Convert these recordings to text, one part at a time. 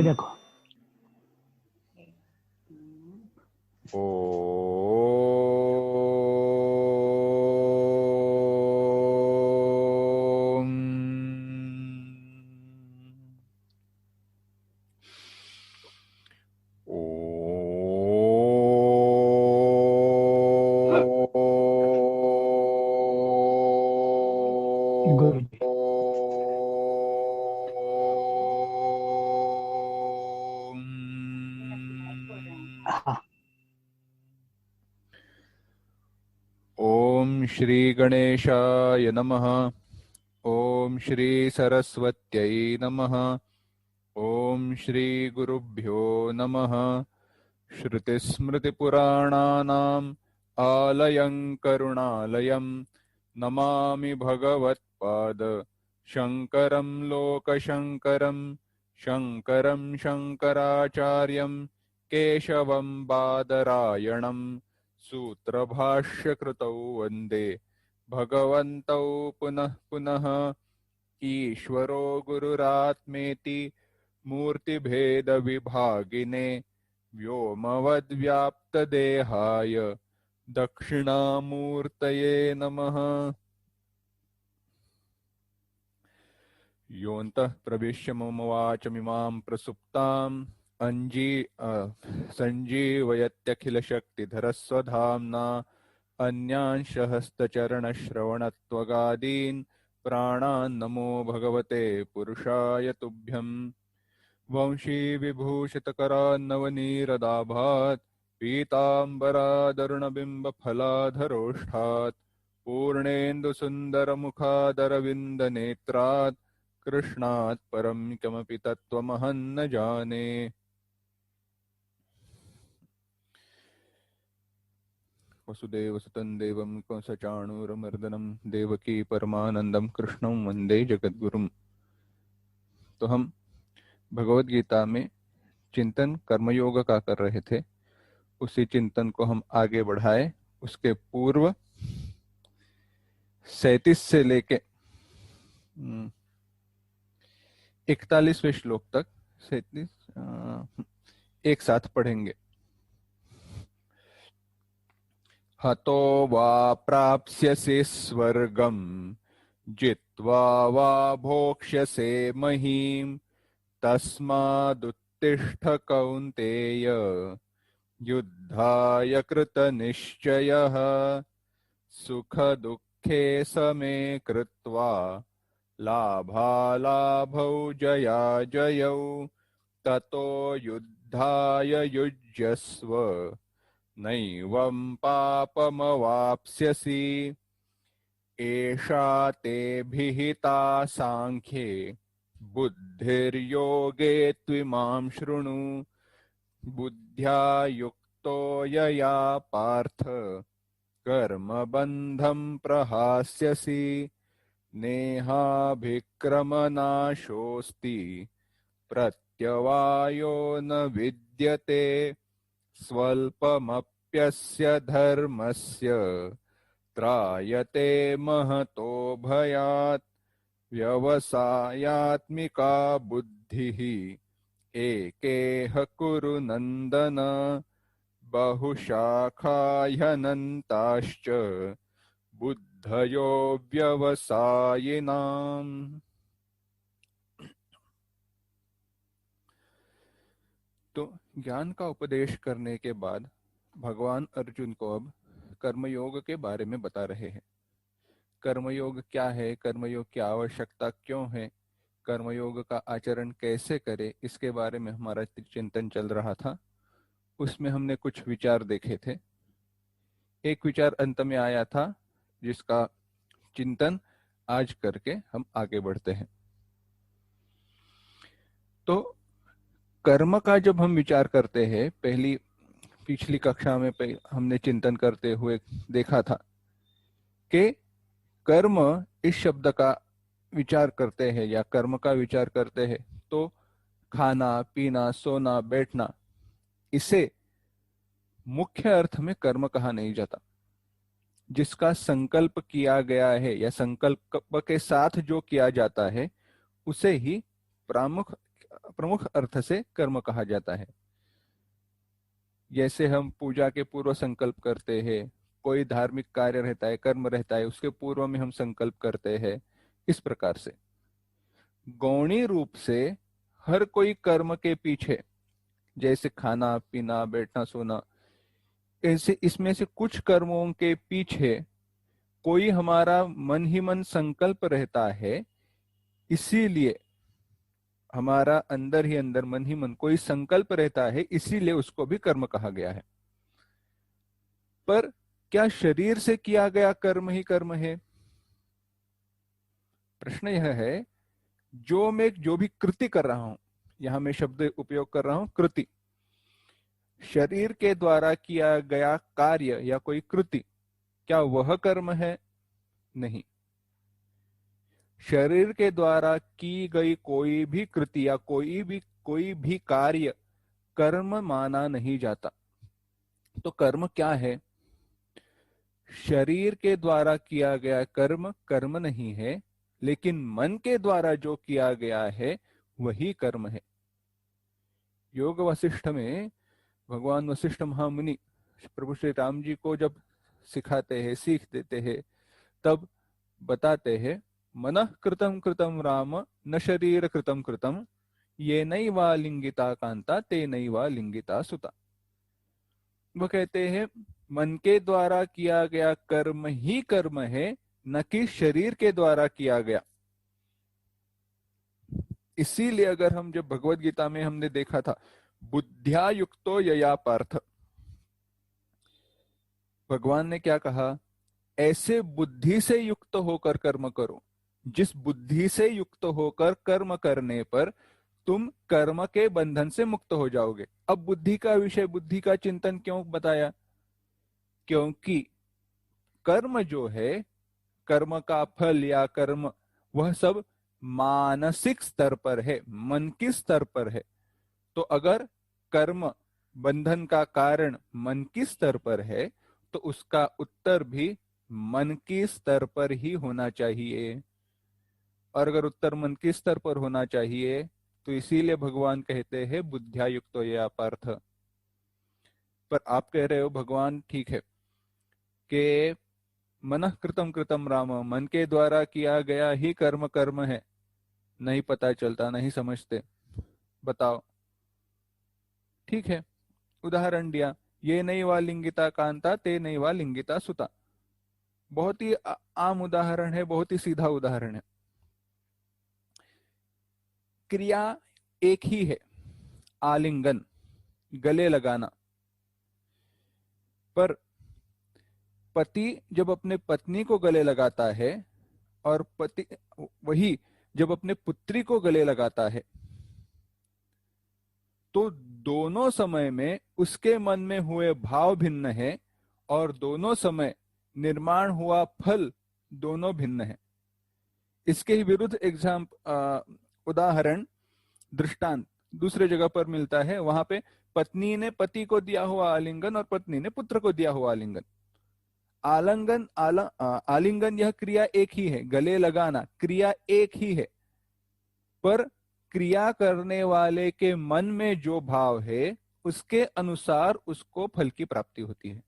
देखो। गुरु जी। हाँ। ओम श्री गणेशाय नमः। ओम श्री सरस्वत्यै नमः। ओम श्री गुरुभ्यो नमः। श्रुतिस्मृतिपुराणानाम् आलयं करुणालयं नमामि भगवत्पाद शङ्करं लोकशङ्करं। शङ्करं शङ्कराचार्यं केशवं बादरायणं सूत्रभाष्यकृतौ वन्दे भगवन्तौ पुनः पुनः। ईश्वरो गुरुरात्मेति मूर्तिभेदविभागिने व्योमवद्व्याप्तदेहाय दक्षिणामूर्तये नमः। योऽन्तः प्रविश्य मम वाचमिमां प्रसुप्ताम् सञ्जीवयत्यखिलशक्तिधरस्वधाम्ना अन्यांशहस्तचरणश्रवणत्वगादीन् प्राणान् नमो भगवते पुरुषाय तुभ्यम्। वंशी विभूषितकरान्नवनीरदाभात् पीताम्बरादरुणबिम्बफलाधरोष्ठात् पूर्णेन्दुसुन्दरमुखादरविन्दनेत्रात् कृष्णात् परं किमपि तत्त्वमहं न जाने। वसुदेवसुतं देवं कंसचाणूरमर्दनं देवकी परमानंदं कृष्णं वंदे जगद्गुरुम्। तो हम भगवद गीता में चिंतन कर्मयोग का कर रहे थे। उसी चिंतन को हम आगे बढ़ाए। उसके पूर्व 37 से लेके 41वें श्लोक तक 37 एक साथ पढ़ेंगे। हतो वा प्राप्स्यसि स्वर्गं जित्वा वा भोक्ष्यसे महीम् तस्मादुत्तिष्ठ कौन्तेय युद्धाय कृतनिश्चयः सुखदुःखे समे कृत्वा लाभालाभौ जयाजयौ ततो युद्धाय युज्यस्व नैवं पापमवाप्स्यसि। एषा ते भिहिता सांख्ये बुद्धिर्योगे त्विमां शृणु। बुद्ध्या युक्तो यया पार्थ कर्मबन्धं प्रहास्यसि नेहाभिक्रमनाशोऽस्ति प्रत्यवायो न विद्यते स्वल्पमप्यस्य धर्मस्य त्रायते महतो भयात्। व्यवसायात्मिका बुद्धिः एकेह कुरु नन्दन बहुशाखा ह्यनन्ताश्च बुद्धयो व्यवसायिनाम्। तो ज्ञान का उपदेश करने के बाद भगवान अर्जुन को अब कर्मयोग के बारे में बता रहे हैं। कर्मयोग क्या है, कर्मयोग की आवश्यकता क्यों है, कर्मयोग का आचरण कैसे करें, इसके बारे में हमारा चिंतन चल रहा था। उसमें हमने कुछ विचार देखे थे। एक विचार अंत में आया था जिसका चिंतन आज करके हम आगे बढ़ते हैं। तो कर्म का जब हम विचार करते हैं, पिछली कक्षा में हमने चिंतन करते हुए देखा था कि कर्म इस शब्द का विचार करते हैं या कर्म का विचार करते हैं तो खाना पीना सोना बैठना, इसे मुख्य अर्थ में कर्म कहा नहीं जाता। जिसका संकल्प किया गया है या संकल्प के साथ जो किया जाता है उसे ही प्रमुख प्रमुख अर्थ से कर्म कहा जाता है। जैसे हम पूजा के पूर्व संकल्प करते हैं, कोई धार्मिक कार्य रहता है, कर्म रहता है, उसके पूर्व में हम संकल्प करते हैं, इस प्रकार से गौणी रूप से हर कोई कर्म के पीछे, जैसे खाना पीना बैठना सोना, ऐसे इसमें से कुछ कर्मों के पीछे कोई हमारा मन ही मन संकल्प रहता है, इसीलिए हमारा अंदर ही अंदर मन ही मन कोई संकल्प रहता है, इसीलिए उसको भी कर्म कहा गया है। पर क्या शरीर से किया गया कर्म ही कर्म है? प्रश्न यह है, मैं जो भी कृति कर रहा हूं, यहां मैं शब्द उपयोग कर रहा हूं कृति, शरीर के द्वारा किया गया कार्य या कोई कृति, क्या वह कर्म है? नहीं। शरीर के द्वारा की गई कोई भी कृति या कोई भी कार्य कर्म माना नहीं जाता। तो कर्म क्या है? शरीर के द्वारा किया गया कर्म कर्म नहीं है, लेकिन मन के द्वारा जो किया गया है वही कर्म है। योग वशिष्ठ में भगवान वशिष्ठ महामुनि प्रभु श्री राम जी को जब सिखाते हैं, सीख देते हैं, तब बताते हैं, मनः कृतं कृतं राम न शरीर कृतं कृतं, ये नैवा लिंगिता कांता ते नैवा लिंगिता सुता। वो कहते हैं मन के द्वारा किया गया कर्म ही कर्म है, न कि शरीर के द्वारा किया गया। इसीलिए अगर हम जब भगवत गीता में हमने देखा था, बुद्ध्या युक्तो यया पार्थ, भगवान ने क्या कहा? ऐसे बुद्धि से युक्त होकर कर्म करो। जिस बुद्धि से युक्त होकर कर्म करने पर तुम कर्म के बंधन से मुक्त हो जाओगे। अब बुद्धि का विषय, बुद्धि का चिंतन क्यों बताया? क्योंकि कर्म जो है, कर्म का फल या कर्म, वह सब मानसिक स्तर पर है, मन के स्तर पर है। तो अगर कर्म बंधन का कारण मन की स्तर पर है, तो उसका उत्तर भी मन के स्तर पर ही होना चाहिए। और अगर उत्तर मन के स्तर पर होना चाहिए, तो इसीलिए भगवान कहते हैं बुद्ध्या युक्तो ये पार्थ। पर आप कह रहे हो भगवान ठीक है कि मनः कृतम कृतम राम, मन के द्वारा किया गया ही कर्म कर्म है, नहीं पता चलता, नहीं समझते, बताओ। ठीक है, उदाहरण दिया, ये नैवा लिंगिता कांता ते नैवा लिंगिता सुता। बहुत ही आम उदाहरण है, बहुत ही सीधा उदाहरण है। क्रिया एक ही है, आलिंगन, गले लगाना। पर पति जब अपने पत्नी को गले लगाता है और पति वही जब अपने पुत्री को गले लगाता है, तो दोनों समय में उसके मन में हुए भाव भिन्न है और दोनों समय निर्माण हुआ फल दोनों भिन्न है। इसके ही विरुद्ध उदाहरण, दृष्टांत दूसरे जगह पर मिलता है। वहां पे पत्नी ने पति को दिया हुआ आलिंगन और पत्नी ने पुत्र को दिया हुआ आलिंगन। आलिंगन यह क्रिया एक ही है, गले लगाना क्रिया एक ही है, पर क्रिया करने वाले के मन में जो भाव है उसके अनुसार उसको फल की प्राप्ति होती है।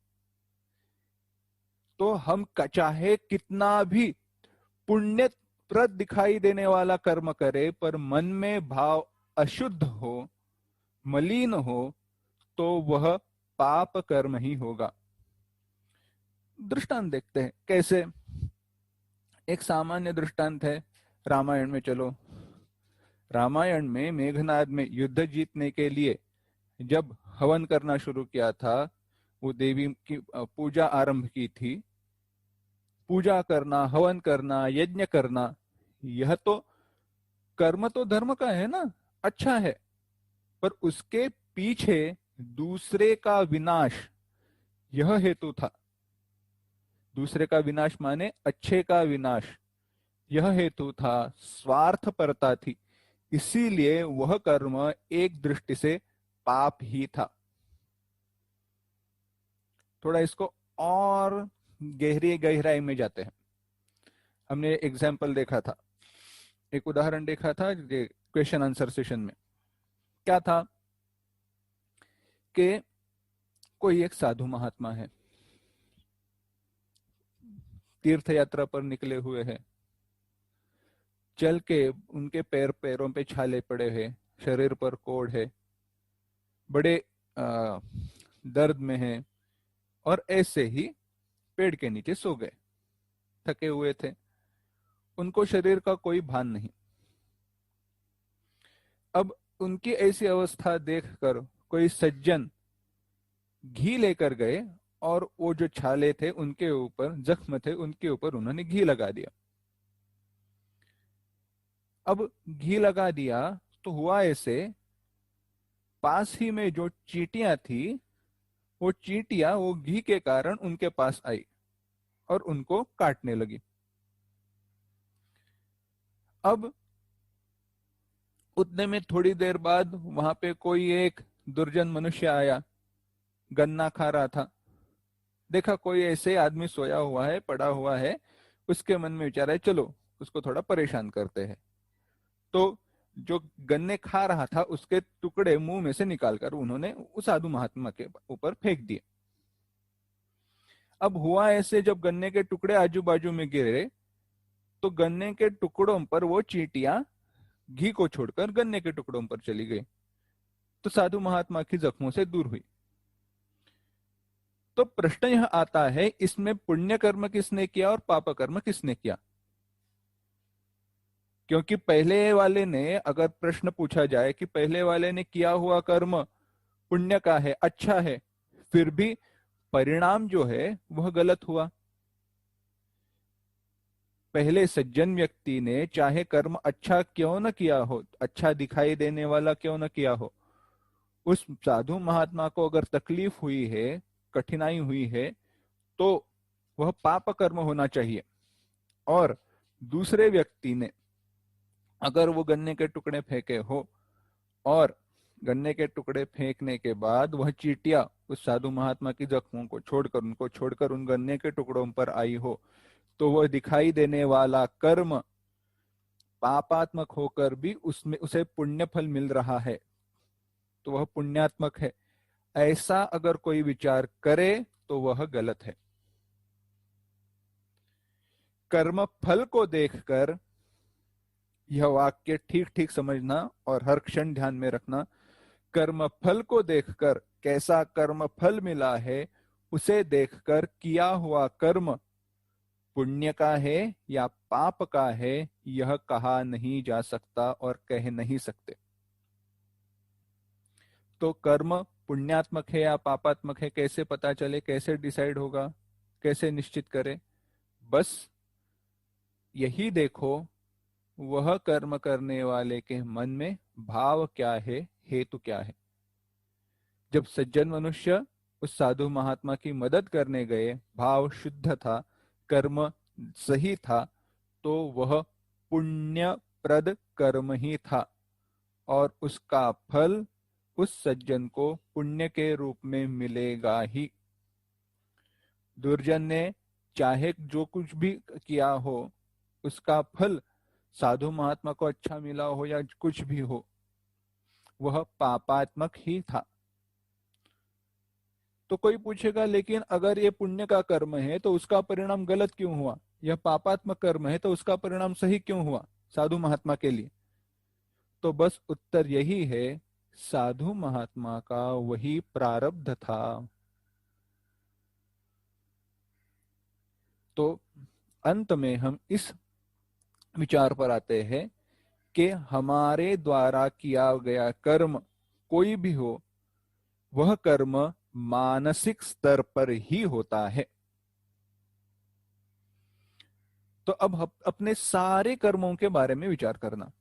तो हम चाहे कितना भी पुण्यप्रद दिखाई देने वाला कर्म करे, पर मन में भाव अशुद्ध हो, मलिन हो, तो वह पाप कर्म ही होगा। दृष्टांत देखते हैं कैसे। एक सामान्य दृष्टांत है, रामायण में चलो। रामायण में मेघनाद में युद्ध जीतने के लिए जब हवन करना शुरू किया था, वो देवी की पूजा आरंभ की थी। पूजा करना, हवन करना, यज्ञ करना, यह तो कर्म तो धर्म का है ना, अच्छा है, पर उसके पीछे दूसरे का विनाश यह हेतु था। दूसरे का विनाश माने अच्छे का विनाश, यह हेतु था, स्वार्थपरता थी। इसीलिए वह कर्म एक दृष्टि से पाप ही था। थोड़ा इसको और गहराई में जाते हैं। हमने एग्जाम्पल देखा था, एक उदाहरण देखा था क्वेश्चन आंसर सेशन में। क्या था कि कोई एक साधु महात्मा है, तीर्थ यात्रा पर निकले हुए हैं, चल के उनके पैरों पे छाले पड़े हैं, शरीर पर कोढ़ है, बड़े दर्द में हैं, और ऐसे ही पेड़ के नीचे सो गए, थके हुए थे, उनको शरीर का कोई भान नहीं। अब उनकी ऐसी अवस्था देखकर कोई सज्जन घी लेकर गए और वो जो छाले थे उनके ऊपर, जख्म थे उनके ऊपर उन्होंने घी लगा दिया। अब घी लगा दिया तो हुआ ऐसे, पास ही में जो चींटियां थी, वो चींटियां वो घी के कारण उनके पास आई और उनको काटने लगी। अब उतने में थोड़ी देर बाद वहां पे कोई एक दुर्जन मनुष्य आया, गन्ना खा रहा था, देखा कोई ऐसे आदमी सोया हुआ है, पड़ा हुआ है, उसके मन में विचार है चलो उसको थोड़ा परेशान करते हैं। तो जो गन्ने खा रहा था उसके टुकड़े मुंह में से निकालकर उन्होंने उस साधु महात्मा के ऊपर फेंक दिए। अब हुआ ऐसे, जब गन्ने के टुकड़े आजू बाजू में गिरे तो गन्ने के टुकड़ों पर वो चींटियां घी को छोड़कर गन्ने के टुकड़ों पर चली गई, तो साधु महात्मा की जख्मों से दूर हुई। तो प्रश्न यह आता है, इसमें पुण्य कर्म किसने किया और पाप कर्म किसने किया? क्योंकि पहले वाले ने, अगर प्रश्न पूछा जाए कि पहले वाले ने किया हुआ कर्म पुण्य का है, अच्छा है, फिर भी परिणाम जो है वह गलत हुआ। पहले सज्जन व्यक्ति ने चाहे कर्म अच्छा क्यों न किया हो, अच्छा दिखाई देने वाला क्यों न किया हो, उस साधु महात्मा को अगर तकलीफ हुई है, कठिनाई हुई है, तो वह पाप कर्म होना चाहिए। और दूसरे व्यक्ति ने अगर वो गन्ने के टुकड़े फेंके हो और गन्ने के टुकड़े फेंकने के बाद वह चींटियां उस साधु महात्मा की जख्मों को छोड़कर, उनको छोड़कर उन गन्ने के टुकड़ों पर आई हो, तो वह दिखाई देने वाला कर्म पापात्मक होकर भी उसमें उसे पुण्य फल मिल रहा है, तो वह पुण्यात्मक है। ऐसा अगर कोई विचार करे तो वह गलत है। कर्म फल को देखकर, यह वाक्य ठीक ठीक समझना और हर क्षण ध्यान में रखना, कर्म फल को देखकर, कैसा कर्म फल मिला है उसे देखकर किया हुआ कर्म पुण्य का है या पाप का है, यह कहा नहीं जा सकता और कह नहीं सकते। तो कर्म पुण्यात्मक है या पापात्मक है कैसे पता चले, कैसे डिसाइड होगा, कैसे निश्चित करें? बस यही देखो, वह कर्म करने वाले के मन में भाव क्या है, हेतु क्या है। जब सज्जन मनुष्य उस साधु महात्मा की मदद करने गए, भाव शुद्ध था, कर्म सही था, तो वह पुण्यप्रद कर्म ही था और उसका फल उस सज्जन को पुण्य के रूप में मिलेगा ही। दुर्जन ने चाहे जो कुछ भी किया हो, उसका फल साधु महात्मा को अच्छा मिला हो या कुछ भी हो, वह पापात्मक ही था। तो कोई पूछेगा, लेकिन अगर ये पुण्य का कर्म है तो उसका परिणाम गलत क्यों हुआ? यह पापात्मक कर्म है तो उसका परिणाम सही क्यों हुआ साधु महात्मा के लिए? तो बस उत्तर यही है, साधु महात्मा का वही प्रारब्ध था। तो अंत में हम इस विचार पर आते हैं कि हमारे द्वारा किया गया कर्म कोई भी हो, वह कर्म मानसिक स्तर पर ही होता है। तो अब अपने सारे कर्मों के बारे में विचार करना।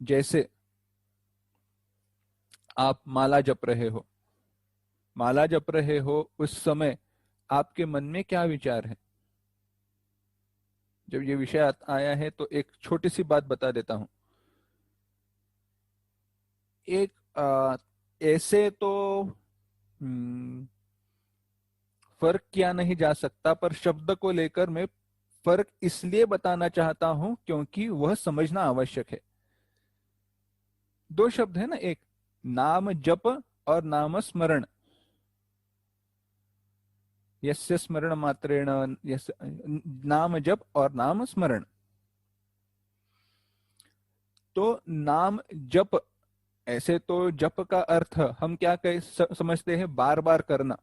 जैसे आप माला जप रहे हो, माला जप रहे हो, उस समय आपके मन में क्या विचार है? जब ये विषय आया है तो एक छोटी सी बात बता देता हूं। एक ऐसे तो फर्क किया नहीं जा सकता, पर शब्द को लेकर मैं फर्क इसलिए बताना चाहता हूं क्योंकि वह समझना आवश्यक है। दो शब्द है ना, एक नाम जप और नाम स्मरण। यस्य स्मरण मात्रेण, यस, नाम जप और नाम स्मरण। तो नाम जप, ऐसे तो जप का अर्थ हम क्या समझते हैं, बार बार करना।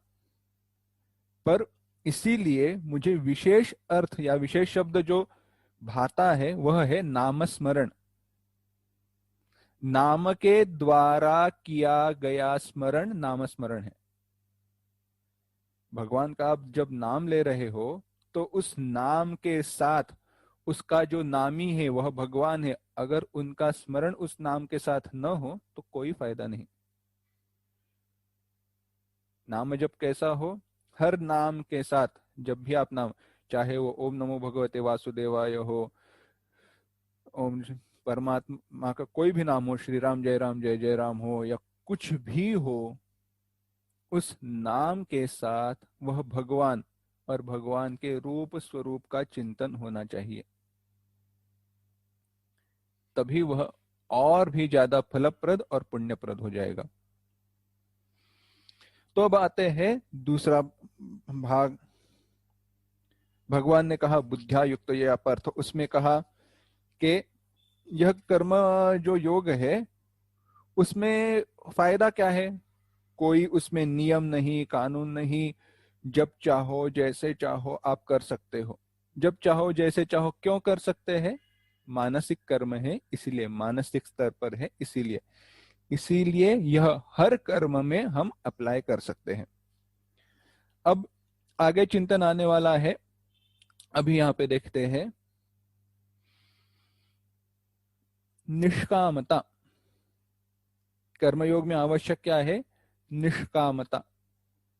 पर इसीलिए मुझे विशेष अर्थ या विशेष शब्द जो भाता है वह है नामस्मरण। नाम के द्वारा किया गया स्मरण नामस्मरण है। भगवान का आप जब नाम ले रहे हो तो उस नाम के साथ उसका जो नामी है वह भगवान है, अगर उनका स्मरण उस नाम के साथ न हो तो कोई फायदा नहीं। नाम जब कैसा हो, हर नाम के साथ जब भी आप नाम, चाहे वो ओम नमो भगवते वासुदेवाय हो, ओम परमात्मा का कोई भी नाम हो, श्री राम जय जय राम हो, या कुछ भी हो, उस नाम के साथ वह भगवान और भगवान के रूप स्वरूप का चिंतन होना चाहिए, तभी वह और भी ज्यादा फलप्रद और पुण्यप्रद हो जाएगा। तो अब आते हैं दूसरा भाग। भगवान ने कहा बुद्धिया युक्त ये अपर्थ, उसमें कहा कि यह कर्म जो योग है उसमें फायदा क्या है, कोई उसमें नियम नहीं, कानून नहीं, जब चाहो जैसे चाहो आप कर सकते हो। जब चाहो जैसे चाहो क्यों कर सकते हैं, मानसिक कर्म है इसीलिए, मानसिक स्तर पर है इसीलिए, इसीलिए यह हर कर्म में हम अप्लाई कर सकते हैं। अब आगे चिंतन आने वाला है, अभी यहां पे देखते हैं निष्कामता। कर्मयोग में आवश्यक क्या है, निष्कामता।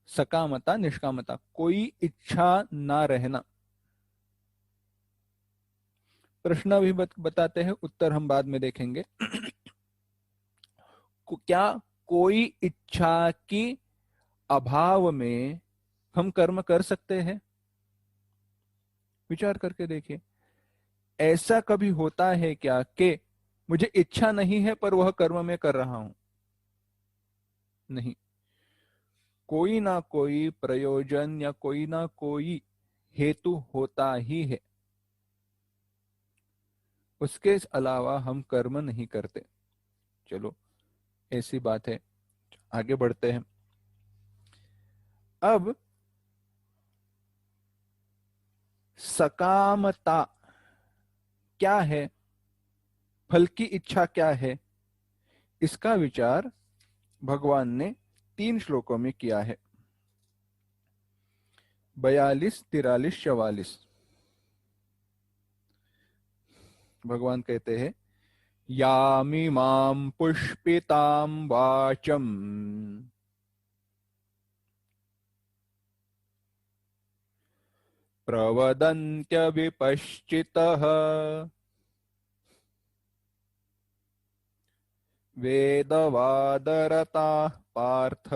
सकामता निष्कामता, कोई इच्छा ना रहना। प्रश्न भी बताते हैं, उत्तर हम बाद में देखेंगे। क्या कोई इच्छा की अभाव में हम कर्म कर सकते हैं? विचार करके देखिए, ऐसा कभी होता है क्या कि मुझे इच्छा नहीं है पर वह कर्म मैं कर रहा हूं? नहीं, कोई ना कोई प्रयोजन या कोई ना कोई हेतु होता ही है, उसके अलावा हम कर्म नहीं करते। चलो ऐसी बात है, आगे बढ़ते हैं। अब सकामता क्या है, फल की इच्छा क्या है, इसका विचार भगवान ने 3 श्लोकों में किया है, 42, 43, 44। भगवान कहते हैं यामिमां पुष्पितां वाचम प्रवदन्त्य विपश्चितः वेदवादरताः पार्थ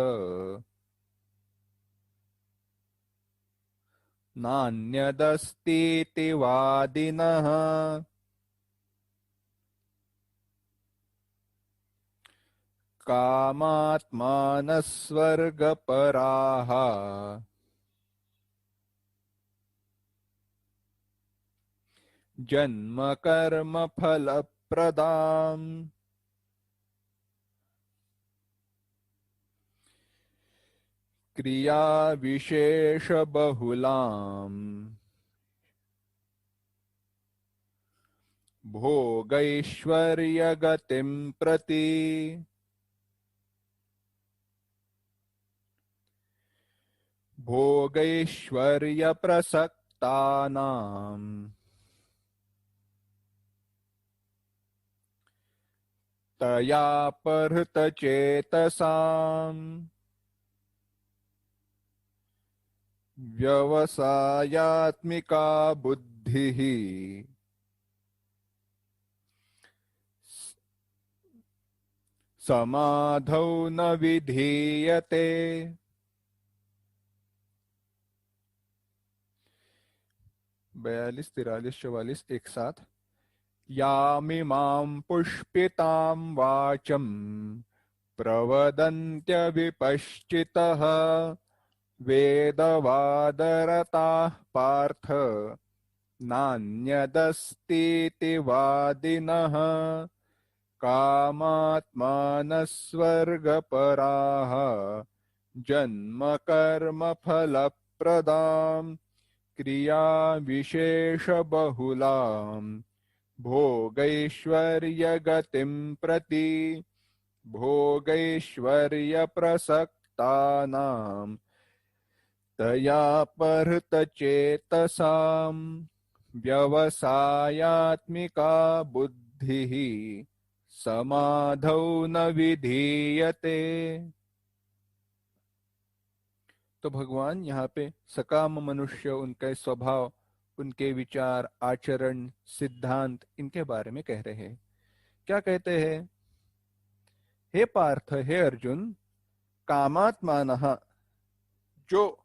नान्यदस्तीति वादिनः कामात्मानः स्वर्गपराः जन्म कर्म फलप्रदाम् क्रिया विशेष बहुलाम् भोगैश्वर्य गतिं प्रति भोगैश्वर्य प्रसक्तानाम् तया परत चेतसाम् व्यवसायात्मिका बुद्धिः समाधौ न विधीयते। 42, 43, 44 एक साथ। यामिमां पुष्पितां वाचं प्रवदन्त्यविपश्चितः वेदवादरताः पार्थ नान्यदस्तीति वादिनः कामात्मानः स्वर्गपराः जन्म कर्म फलप्रदां क्रिया विशेष बहुलां भोगैश्वर्यगतिं प्रति भोगैश्वर्यप्रसक्तानां तया परतचेतसां व्यवसायात्मिका बुद्धिः समाधौ न विधीयते। तो भगवान यहाँ पे सकाम मनुष्य, उनके स्वभाव, उनके विचार, आचरण, सिद्धांत, इनके बारे में कह रहे हैं। क्या कहते हैं? हे पार्थ, हे अर्जुन, कामात्मानः, जो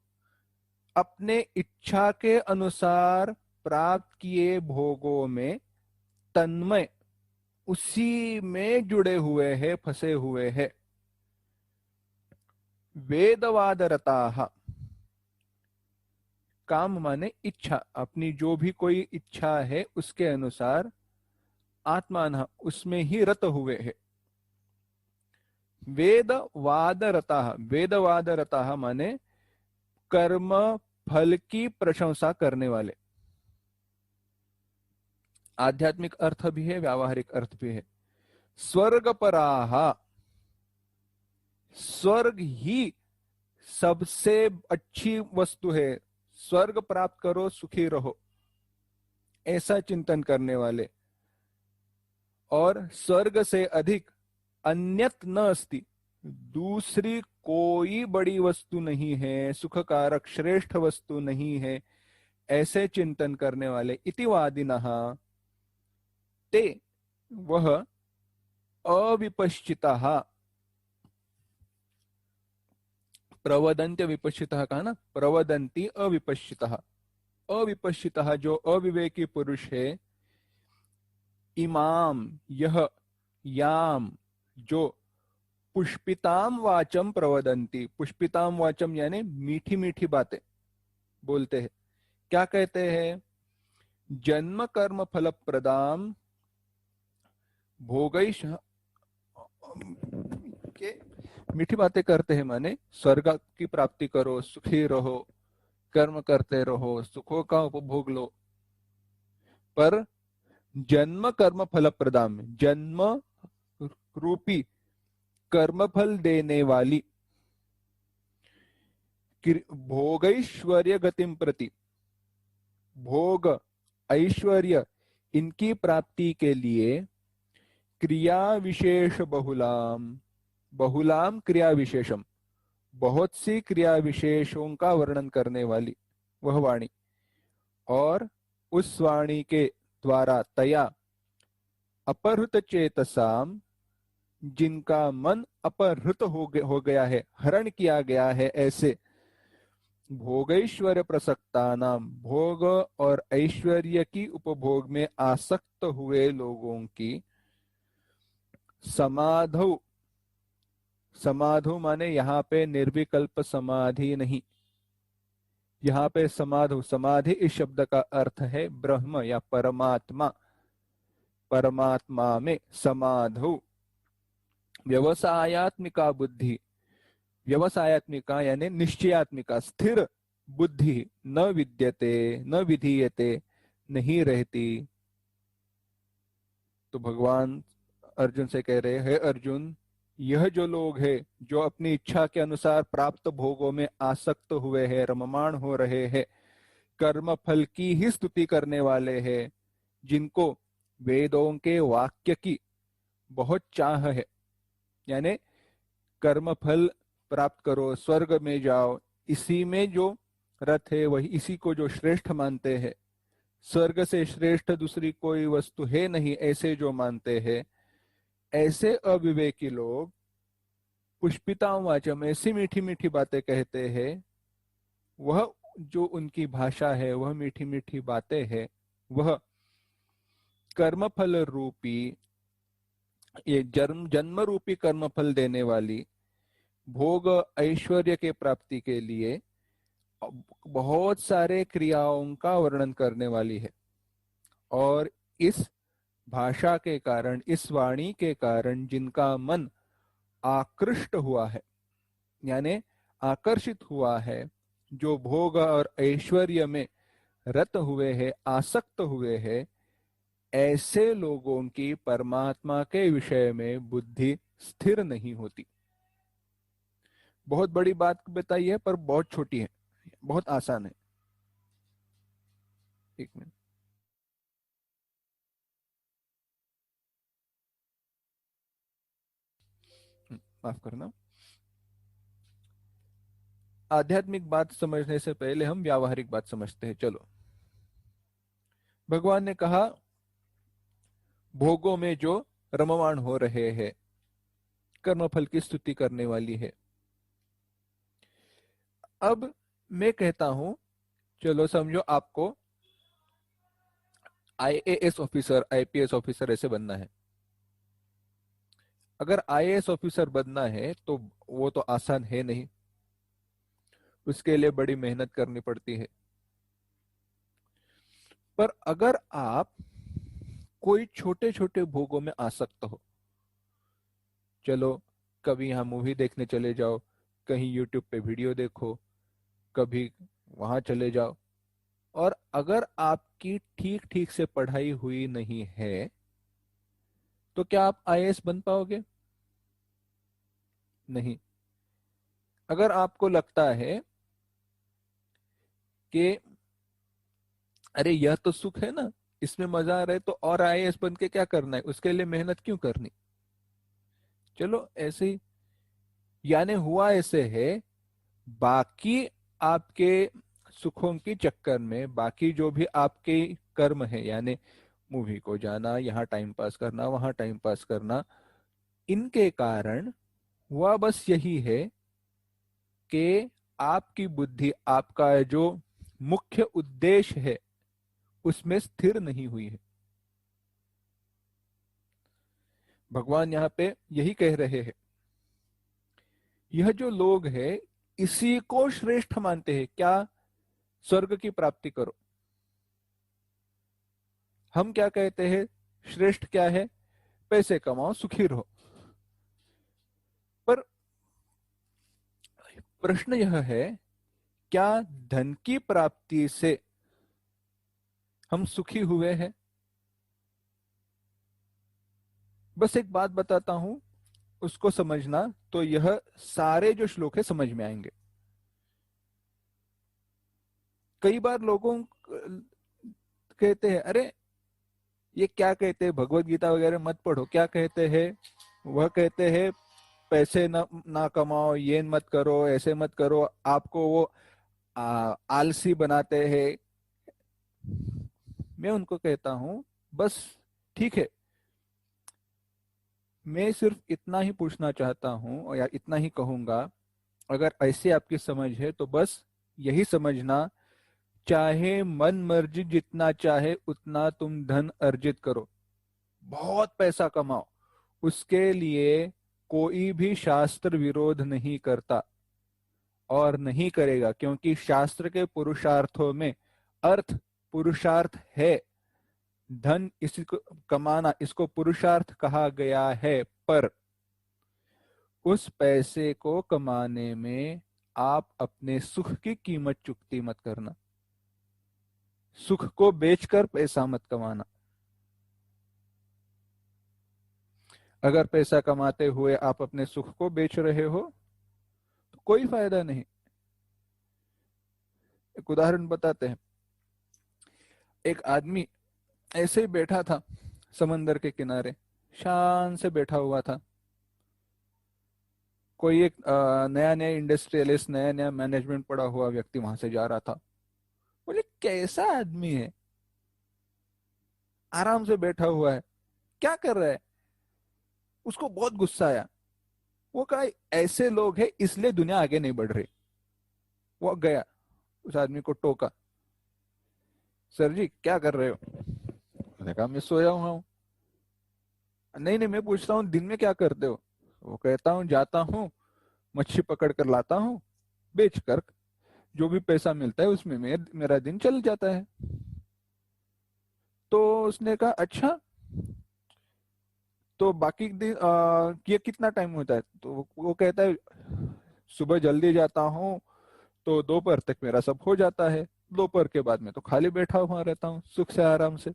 अपने इच्छा के अनुसार प्राप्त किए भोगों में तन्मय, उसी में जुड़े हुए हैं, फंसे हुए हैं। वेदवादरताः, काम माने इच्छा, अपनी जो भी कोई इच्छा है उसके अनुसार आत्मान, उसमें ही रत हुए हैं। वेदवादरताः, वेदवादरताः माने कर्म फल की प्रशंसा करने वाले। आध्यात्मिक अर्थ भी है, व्यावहारिक अर्थ भी है। स्वर्गपराः, स्वर्ग ही सबसे अच्छी वस्तु है, स्वर्ग प्राप्त करो सुखी रहो, ऐसा चिंतन करने वाले। और स्वर्ग से अधिक अन्यत न अस्ति, दूसरी कोई बड़ी वस्तु नहीं है, सुखकारक श्रेष्ठ वस्तु नहीं है, ऐसे चिंतन करने वाले। इतिवादिनः, ते वह अविपश्चितः, प्रवदन्त्य विपश्चितः कहा ना, प्रवदन्ति अविपश्चितः, अविपश्चितः जो अविवेकी पुरुष है। इमाम, यह, याम जो, पुष्पिताम वाचम प्रवदन्ति, पुष्पिताम वाचम यानी मीठी मीठी बातें बोलते हैं। क्या कहते हैं? जन्म कर्म फल प्रदाम भोगैश के, मीठी बातें करते हैं माने स्वर्ग की प्राप्ति करो, सुखी रहो, कर्म करते रहो, सुखों का उपभोग लो। पर जन्म कर्म फल प्रदाम, जन्म रूपी कर्मफल देने वाली, भोगैश्वर्य गतिम प्रति, भोग ऐश्वर्य इनकी प्राप्ति के लिए क्रिया विशेष बहुलाम, बहुलाम क्रिया विशेषम, बहुत सी क्रिया विशेषों का वर्णन करने वाली वह वाणी, और उस वाणी के द्वारा तया अपहृत चेतसाम, जिनका मन अपहृत हो गया है, हरण किया गया है, ऐसे भोगैश्वर्य प्रसक्ता नाम, भोग और ऐश्वर्य की उपभोग में आसक्त हुए लोगों की समाधौ, समाधु माने यहाँ पे निर्विकल्प समाधि नहीं, यहाँ पे समाधु, समाधि इस शब्द का अर्थ है ब्रह्म या परमात्मा, परमात्मा में समाधु। व्यवसायत्मिका बुद्धि, व्यवसायत्मिका यानी निश्चयात्मिका, स्थिर बुद्धि, न विद्यते न विधीयते, नहीं रहती। तो भगवान अर्जुन से कह रहे हैं, अर्जुन, यह जो लोग हैं जो अपनी इच्छा के अनुसार प्राप्त भोगों में आसक्त हुए हैं, रममाण हो रहे हैं, कर्म फल की ही स्तुति करने वाले हैं, जिनको वेदों के वाक्य की बहुत चाह है, यानी कर्म फल प्राप्त करो, स्वर्ग में जाओ, इसी में जो रथ है, वही इसी को जो श्रेष्ठ मानते हैं, स्वर्ग से श्रेष्ठ दूसरी कोई वस्तु है नहीं, ऐसे जो मानते हैं, ऐसे अविवेकी लोग पुष्पिताम वाचम, ऐसी मीठी मीठी बातें कहते हैं। वह जो उनकी भाषा है, वह मीठी मीठी बातें है, वह कर्मफल रूपी, ये जन्म रूपी कर्मफल देने वाली भोग ऐश्वर्य के प्राप्ति के लिए बहुत सारे क्रियाओं का वर्णन करने वाली है। और इस भाषा के कारण, इस वाणी के कारण जिनका मन आकृष्ट हुआ है, यानी आकर्षित हुआ है, जो भोग और ऐश्वर्य में रत हुए हैं, आसक्त हुए हैं, ऐसे लोगों की परमात्मा के विषय में बुद्धि स्थिर नहीं होती। बहुत बड़ी बात बताई है पर बहुत छोटी है, बहुत आसान है। एक मिनट, माफ करना। आध्यात्मिक बात समझने से पहले हम व्यावहारिक बात समझते हैं। चलो, भगवान ने कहा भोगों में जो रममाण हो रहे हैं, कर्मफल की स्तुति करने वाली है। अब मैं कहता हूं, चलो समझो आपको आईएएस ऑफिसर, आईपीएस ऑफिसर ऐसे बनना है। अगर आईएएस ऑफिसर बनना है तो वो तो आसान है नहीं, उसके लिए बड़ी मेहनत करनी पड़ती है। पर अगर आप कोई छोटे छोटे भोगों में आसक्त हो, चलो कभी यहाँ मूवी देखने चले जाओ, कहीं यूट्यूब पे वीडियो देखो, कभी वहां चले जाओ, और अगर आपकी ठीक ठीक से पढ़ाई हुई नहीं है तो क्या आप आईएएस बन पाओगे? नहीं। अगर आपको लगता है कि अरे यह तो सुख है ना, इसमें मजा आ रहा है, तो और आईएएस बन के क्या करना है, उसके लिए मेहनत क्यों करनी? चलो ऐसे ही, यानी हुआ ऐसे है, बाकी आपके सुखों के चक्कर में, बाकी जो भी आपके कर्म है, यानी मूवी को जाना, यहाँ टाइम पास करना, वहां टाइम पास करना, इनके कारण हुआ बस यही है कि आपकी बुद्धि, आपका जो मुख्य उद्देश्य है, उसमें स्थिर नहीं हुई है। भगवान यहाँ पे यही कह रहे हैं। यह जो लोग हैं, इसी को श्रेष्ठ मानते हैं क्या? स्वर्ग की प्राप्ति करो। हम क्या कहते हैं? श्रेष्ठ क्या है? पैसे कमाओ, सुखी रहो। पर प्रश्न यह है, क्या धन की प्राप्ति से हम सुखी हुए हैं? बस एक बात बताता हूं, उसको समझना तो यह सारे जो श्लोक है समझ में आएंगे। कई बार लोगों कहते हैं, अरे ये क्या कहते हैं, भगवत गीता वगैरह मत पढ़ो, क्या कहते हैं? वह कहते हैं पैसे ना कमाओ, ये मत करो, ऐसे मत करो, आपको वो आलसी बनाते हैं। मैं उनको कहता हूं, बस ठीक है, मैं सिर्फ इतना ही पूछना चाहता हूं, या इतना ही कहूंगा, अगर ऐसे आपकी समझ है तो बस यही समझना, चाहे मन मर्जी जितना चाहे उतना तुम धन अर्जित करो, बहुत पैसा कमाओ, उसके लिए कोई भी शास्त्र विरोध नहीं करता और नहीं करेगा, क्योंकि शास्त्र के पुरुषार्थों में अर्थ पुरुषार्थ है। धन इसको कमाना, इसको पुरुषार्थ कहा गया है, पर उस पैसे को कमाने में आप अपने सुख की कीमत चुकती मत करना। सुख को बेचकर पैसा मत कमाना। अगर पैसा कमाते हुए आप अपने सुख को बेच रहे हो तो कोई फायदा नहीं। एक उदाहरण बताते हैं। एक आदमी ऐसे ही बैठा था समंदर के किनारे, शान से बैठा हुआ था। कोई एक नया नया इंडस्ट्रियलिस्ट, नया नया मैनेजमेंट पढ़ा हुआ व्यक्ति वहां से जा रहा था। बोले कैसा आदमी है, आराम से बैठा हुआ है, क्या कर रहा है? उसको बहुत गुस्सा आया। वो कहा ऐसे लोग हैं इसलिए दुनिया आगे नहीं बढ़ रही। वो गया, उस आदमी को टोका, सर जी क्या कर रहे हो? मैंने कहा मैं सोया हुआ हूँ। नहीं नहीं, मैं पूछता हूँ दिन में क्या करते हो? वो कहता हूँ जाता हूँ, मच्छी पकड़ कर लाता हूँ, बेच कर जो भी पैसा मिलता है उसमें मेरा दिन चल जाता है। तो उसने कहा अच्छा, तो बाकी दिन ये कितना टाइम होता है? तो वो कहता है सुबह जल्दी जाता हूँ तो दोपहर तक मेरा सब हो जाता है, दोपहर के बाद में तो खाली बैठा हुआ रहता हूँ सुख से आराम से।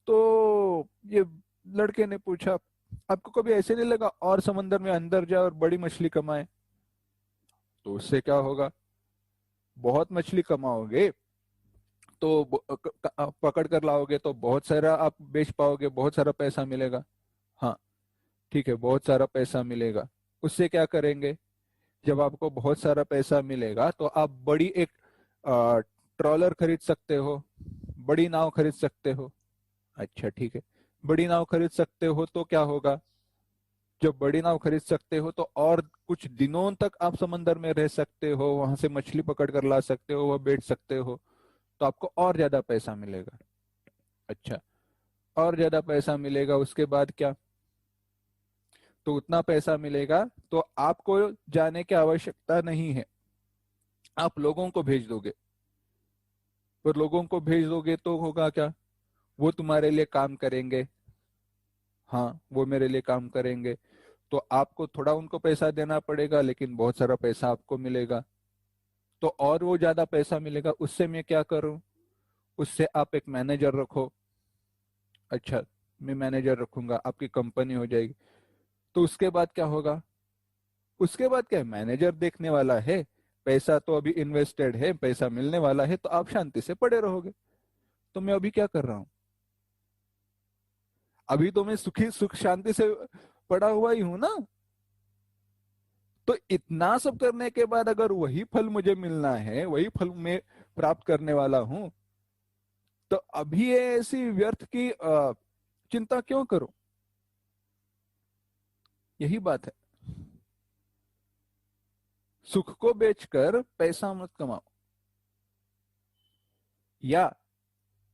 तो ये लड़के ने पूछा आपको कभी ऐसे नहीं लगा और समंदर में अंदर जाए और बड़ी मछली कमाए? तो उससे क्या होगा, बहुत मछली कमाओगे तो पकड़ कर लाओगे तो बहुत सारा आप बेच पाओगे, बहुत सारा पैसा मिलेगा। हाँ ठीक है, बहुत सारा पैसा मिलेगा। उससे क्या करेंगे? जब आपको बहुत सारा पैसा मिलेगा तो आप बड़ी एक ट्रॉलर खरीद सकते हो, बड़ी नाव खरीद सकते हो। अच्छा ठीक है, बड़ी नाव खरीद सकते हो तो क्या होगा? जब बड़ी नाव खरीद सकते हो तो और कुछ दिनों तक आप समंदर में रह सकते हो, वहां से मछली पकड़ कर ला सकते हो, वह बेच सकते हो, तो आपको और ज्यादा पैसा मिलेगा। अच्छा, और ज्यादा पैसा मिलेगा, उसके बाद क्या? तो उतना पैसा मिलेगा तो आपको जाने की आवश्यकता नहीं है, आप लोगों को भेज दोगे। पर लोगों को भेज दोगे तो होगा क्या? वो तुम्हारे लिए काम करेंगे। हाँ, वो मेरे लिए काम करेंगे, तो आपको थोड़ा उनको पैसा देना पड़ेगा लेकिन बहुत सारा पैसा आपको मिलेगा। तो और वो ज्यादा पैसा मिलेगा, उससे मैं क्या करूं? उससे आप एक मैनेजर रखो। अच्छा, मैं मैनेजर रखूंगा, आपकी कंपनी हो जाएगी। तो उसके बाद क्या होगा? उसके बाद क्या है, मैनेजर देखने वाला है, पैसा तो अभी इन्वेस्टेड है, पैसा मिलने वाला है, तो आप शांति से पड़े रहोगे। तो मैं अभी क्या कर रहा हूं? अभी तो मैं सुखी सुख शांति से पड़ा हुआ ही हूं ना। तो इतना सब करने के बाद अगर वही फल मुझे मिलना है, वही फल मैं प्राप्त करने वाला हूं, तो अभी ये ऐसी व्यर्थ की चिंता क्यों करूं? यही बात है, सुख को बेचकर पैसा मत कमाओ, या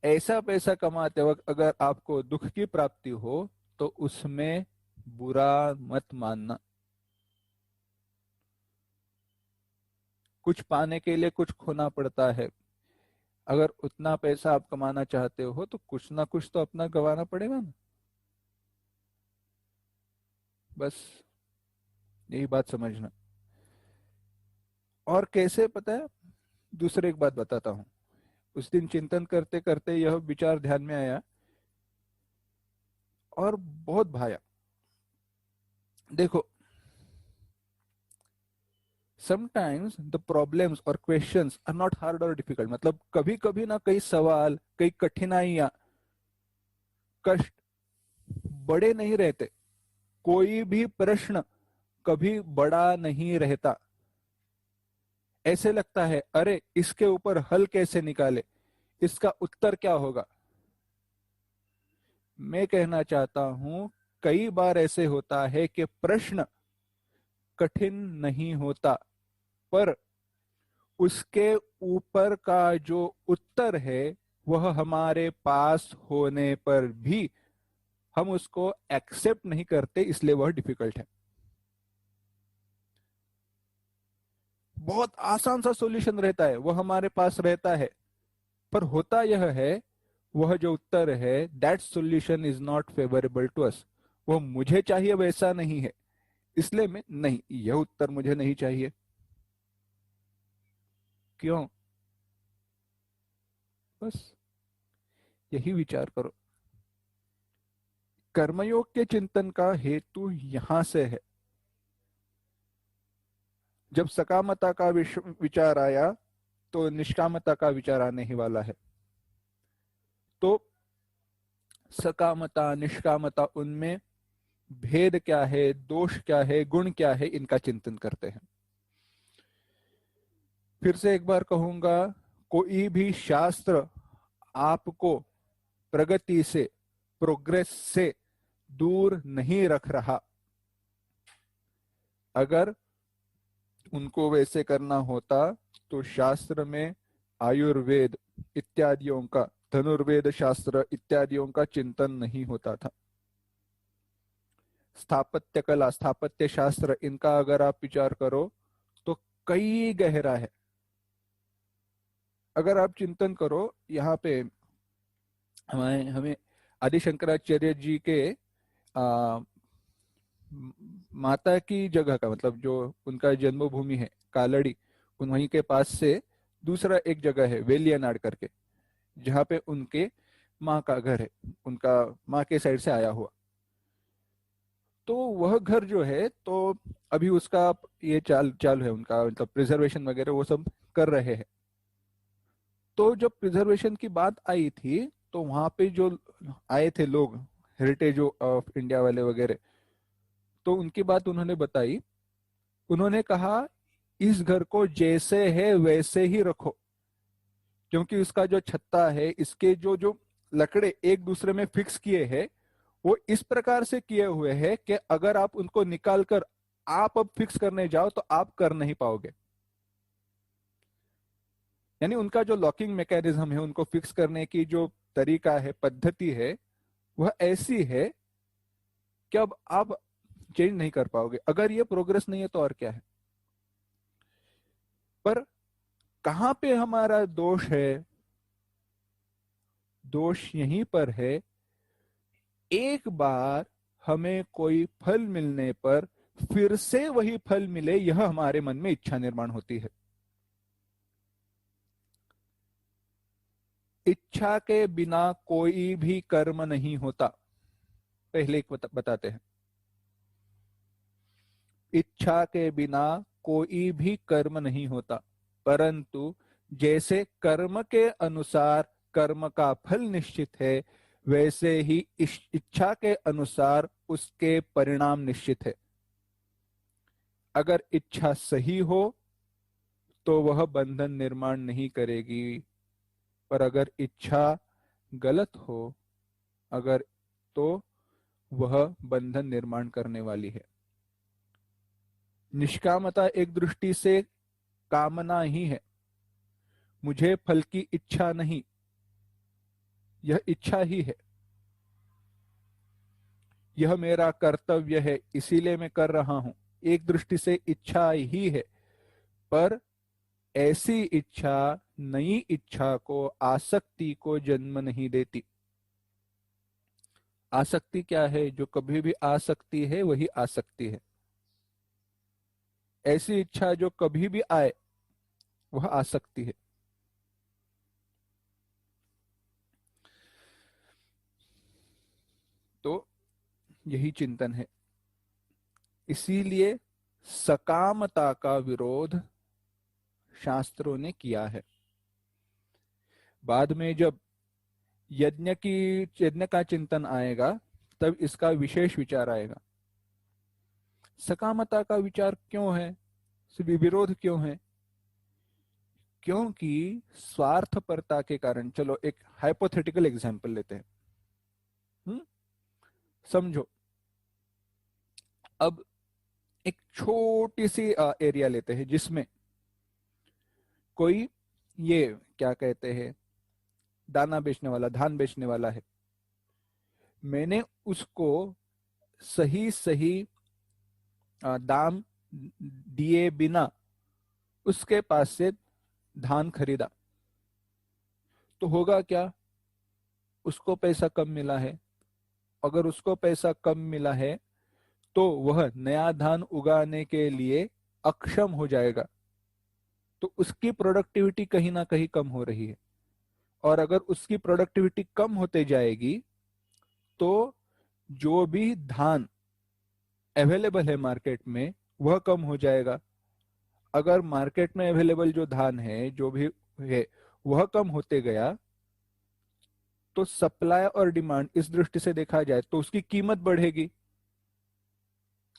ऐसा पैसा कमाते वक्त अगर आपको दुख की प्राप्ति हो तो उसमें बुरा मत मानना। कुछ पाने के लिए कुछ खोना पड़ता है। अगर उतना पैसा आप कमाना चाहते हो तो कुछ ना कुछ तो अपना गंवाना पड़ेगा ना। बस यही बात समझना। और कैसे पता है? दूसरे एक बात बताता हूं। उस दिन चिंतन करते करते यह विचार ध्यान में आया और बहुत भाया। देखो, समटाइम्स द प्रॉब्लम्स और क्वेश्चंस आर नॉट हार्ड और डिफिकल्ट, मतलब कभी कभी ना कई सवाल, कई कठिनाइयां, कष्ट बड़े नहीं रहते। कोई भी प्रश्न कभी बड़ा नहीं रहता। ऐसे लगता है अरे इसके ऊपर हल कैसे निकाले, इसका उत्तर क्या होगा। मैं कहना चाहता हूं, कई बार ऐसे होता है कि प्रश्न कठिन नहीं होता, पर उसके ऊपर का जो उत्तर है वह हमारे पास होने पर भी हम उसको एक्सेप्ट नहीं करते, इसलिए वह डिफिकल्ट है। बहुत आसान सा सॉल्यूशन रहता है, वह हमारे पास रहता है, पर होता यह है, वह जो उत्तर है, that solution is not favourable to us. वो मुझे चाहिए वैसा नहीं है, इसलिए मैं नहीं, यह उत्तर मुझे नहीं चाहिए। क्यों? बस यही विचार करो। कर्मयोग के चिंतन का हेतु यहां से है। जब सकामता का विचार आया तो निष्कामता का विचार आने ही वाला है। तो सकामता निष्कामता, उनमें भेद क्या है, दोष क्या है, गुण क्या है, इनका चिंतन करते हैं। फिर से एक बार कहूंगा, कोई भी शास्त्र आपको प्रगति से, प्रोग्रेस से दूर नहीं रख रहा। अगर उनको वैसे करना होता तो शास्त्र में आयुर्वेद इत्यादियों का धनुर्वेद शास्त्र इत्यादियों का चिंतन नहीं होता था। स्थापत्य कला, स्थापत्य शास्त्र, इनका अगर आप विचार करो तो कई गहरा है। अगर आप चिंतन करो, यहाँ पे हमें हमें आदि शंकराचार्य जी के आ, माता की जगह का, मतलब जो उनका जन्मभूमि है कालड़ी, वहीं के पास से दूसरा एक जगह है वेलियनाड करके, जहाँ पे उनके माँ का घर है, उनका माँ के साइड से आया हुआ। तो वह घर जो है, तो अभी उसका ये चालू है उनका, मतलब प्रिजर्वेशन वगैरह वो सब कर रहे हैं। तो जब प्रिजर्वेशन की बात आई थी, तो वहां पे जो आए थे लोग, हेरिटेज ऑफ इंडिया वाले वगैरह, तो उनकी बात उन्होंने बताई। उन्होंने कहा इस घर को जैसे है वैसे ही रखो, क्योंकि उसका जो छत्ता है, इसके जो जो लकड़े एक दूसरे में फिक्स किए हैं, वो इस प्रकार से किए हुए हैं कि अगर आप उनको निकाल कर आप अब फिक्स करने जाओ तो आप कर नहीं पाओगे। यानी उनका जो लॉकिंग मैकेनिज्म है, उनको फिक्स करने की जो तरीका है, पद्धति है, वह ऐसी है कि अब आप चेंज नहीं कर पाओगे। अगर ये प्रोग्रेस नहीं है तो और क्या है। पर कहां पे हमारा दोष है? दोष यहीं पर है, एक बार हमें कोई फल मिलने पर फिर से वही फल मिले, यह हमारे मन में इच्छा निर्माण होती है। इच्छा के बिना कोई भी कर्म नहीं होता। पहले एक बताते हैं, इच्छा के बिना कोई भी कर्म नहीं होता, परंतु जैसे कर्म के अनुसार कर्म का फल निश्चित है, वैसे ही इच्छा के अनुसार उसके परिणाम निश्चित है। अगर इच्छा सही हो तो वह बंधन निर्माण नहीं करेगी, पर अगर इच्छा गलत हो, अगर, तो वह बंधन निर्माण करने वाली है। निष्कामता एक दृष्टि से कामना ही है। मुझे फल की इच्छा नहीं, यह इच्छा ही है। यह मेरा कर्तव्य है, इसीलिए मैं कर रहा हूं, एक दृष्टि से इच्छा ही है। पर ऐसी इच्छा नई इच्छा को, आसक्ति को जन्म नहीं देती। आसक्ति क्या है? जो कभी भी आ सकती है वही आसक्ति है। ऐसी इच्छा जो कभी भी आए वह आसक्ति है। तो यही चिंतन है। इसीलिए सकामता का विरोध शास्त्रों ने किया है। बाद में जब यज्ञ का चिंतन आएगा, तब इसका विशेष विचार आएगा। सकामता का विचार क्यों है, विरोध क्यों है? क्योंकि स्वार्थपरता के कारण। चलो एक हाइपोथेटिकल एग्जांपल लेते हैं। समझो, अब एक छोटी सी एरिया लेते हैं जिसमें कोई, ये क्या कहते हैं, दाना बेचने वाला, धान बेचने वाला है। मैंने उसको सही सही दाम दिए बिना उसके पास से धान खरीदा, तो होगा क्या? उसको पैसा कम मिला है। अगर उसको पैसा कम मिला है तो वह नया धान उगाने के लिए अक्षम हो जाएगा। तो उसकी प्रोडक्टिविटी कहीं ना कहीं कम हो रही है। और अगर उसकी प्रोडक्टिविटी कम होते जाएगी तो जो भी धान अवेलेबल है मार्केट में वह कम हो जाएगा। अगर मार्केट में अवेलेबल जो धान है, जो भी है, वह कम होते गया, तो सप्लाई और डिमांड इस दृष्टि से देखा जाए तो उसकी कीमत बढ़ेगी।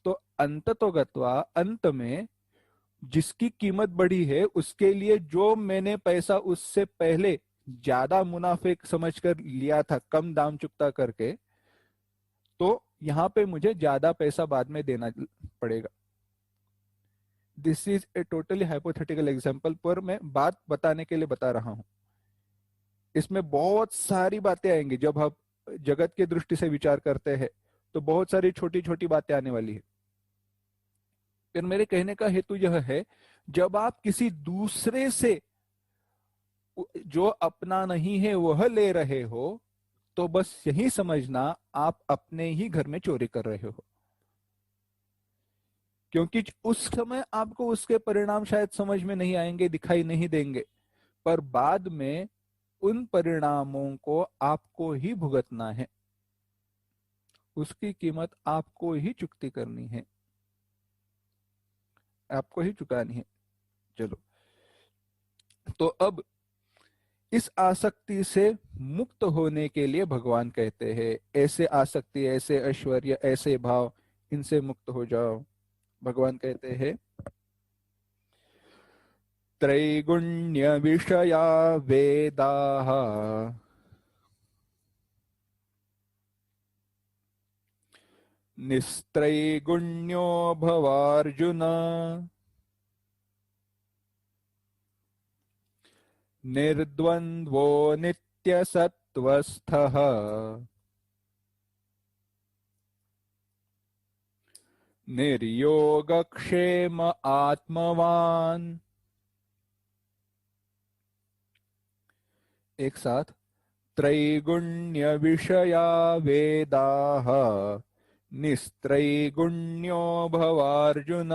तो अंततोगत्वा अंत में जिसकी कीमत बढ़ी है उसके लिए जो मैंने पैसा उससे पहले ज्यादा मुनाफे समझकर लिया था, कम दाम चुकता करके, तो यहां पे मुझे ज्यादा पैसा बाद में देना पड़ेगा। This is a totally hypothetical example, पर मैं बात बताने के लिए बता रहा हूं। इसमें बहुत सारी बातें आएंगी। जब हम जगत की दृष्टि से विचार करते हैं तो बहुत सारी छोटी छोटी बातें आने वाली है। फिर मेरे कहने का हेतु यह है, जब आप किसी दूसरे से जो अपना नहीं है वह ले रहे हो, तो बस यही समझना आप अपने ही घर में चोरी कर रहे हो। क्योंकि उस समय आपको उसके परिणाम शायद समझ में नहीं आएंगे, दिखाई नहीं देंगे, पर बाद में उन परिणामों को आपको ही भुगतना है, उसकी कीमत आपको ही चुकती करनी है, आपको ही चुकानी है। चलो, तो अब इस आसक्ति से मुक्त होने के लिए भगवान कहते हैं, ऐसे आसक्ति, ऐसे ऐश्वर्य, ऐसे भाव, इनसे मुक्त हो जाओ। भगवान कहते हैं, त्रैगुण्य विषया वेदाः निस्त्रैगुण्यो भवार्जुन निर्द्वन्द्वो नित्यसत्त्वस्थः निर्योगक्षेम आत्मवान। एक साथ, त्रैगुण्य विषया वेदाः निस्त्रैगुण्यो भवार्जुन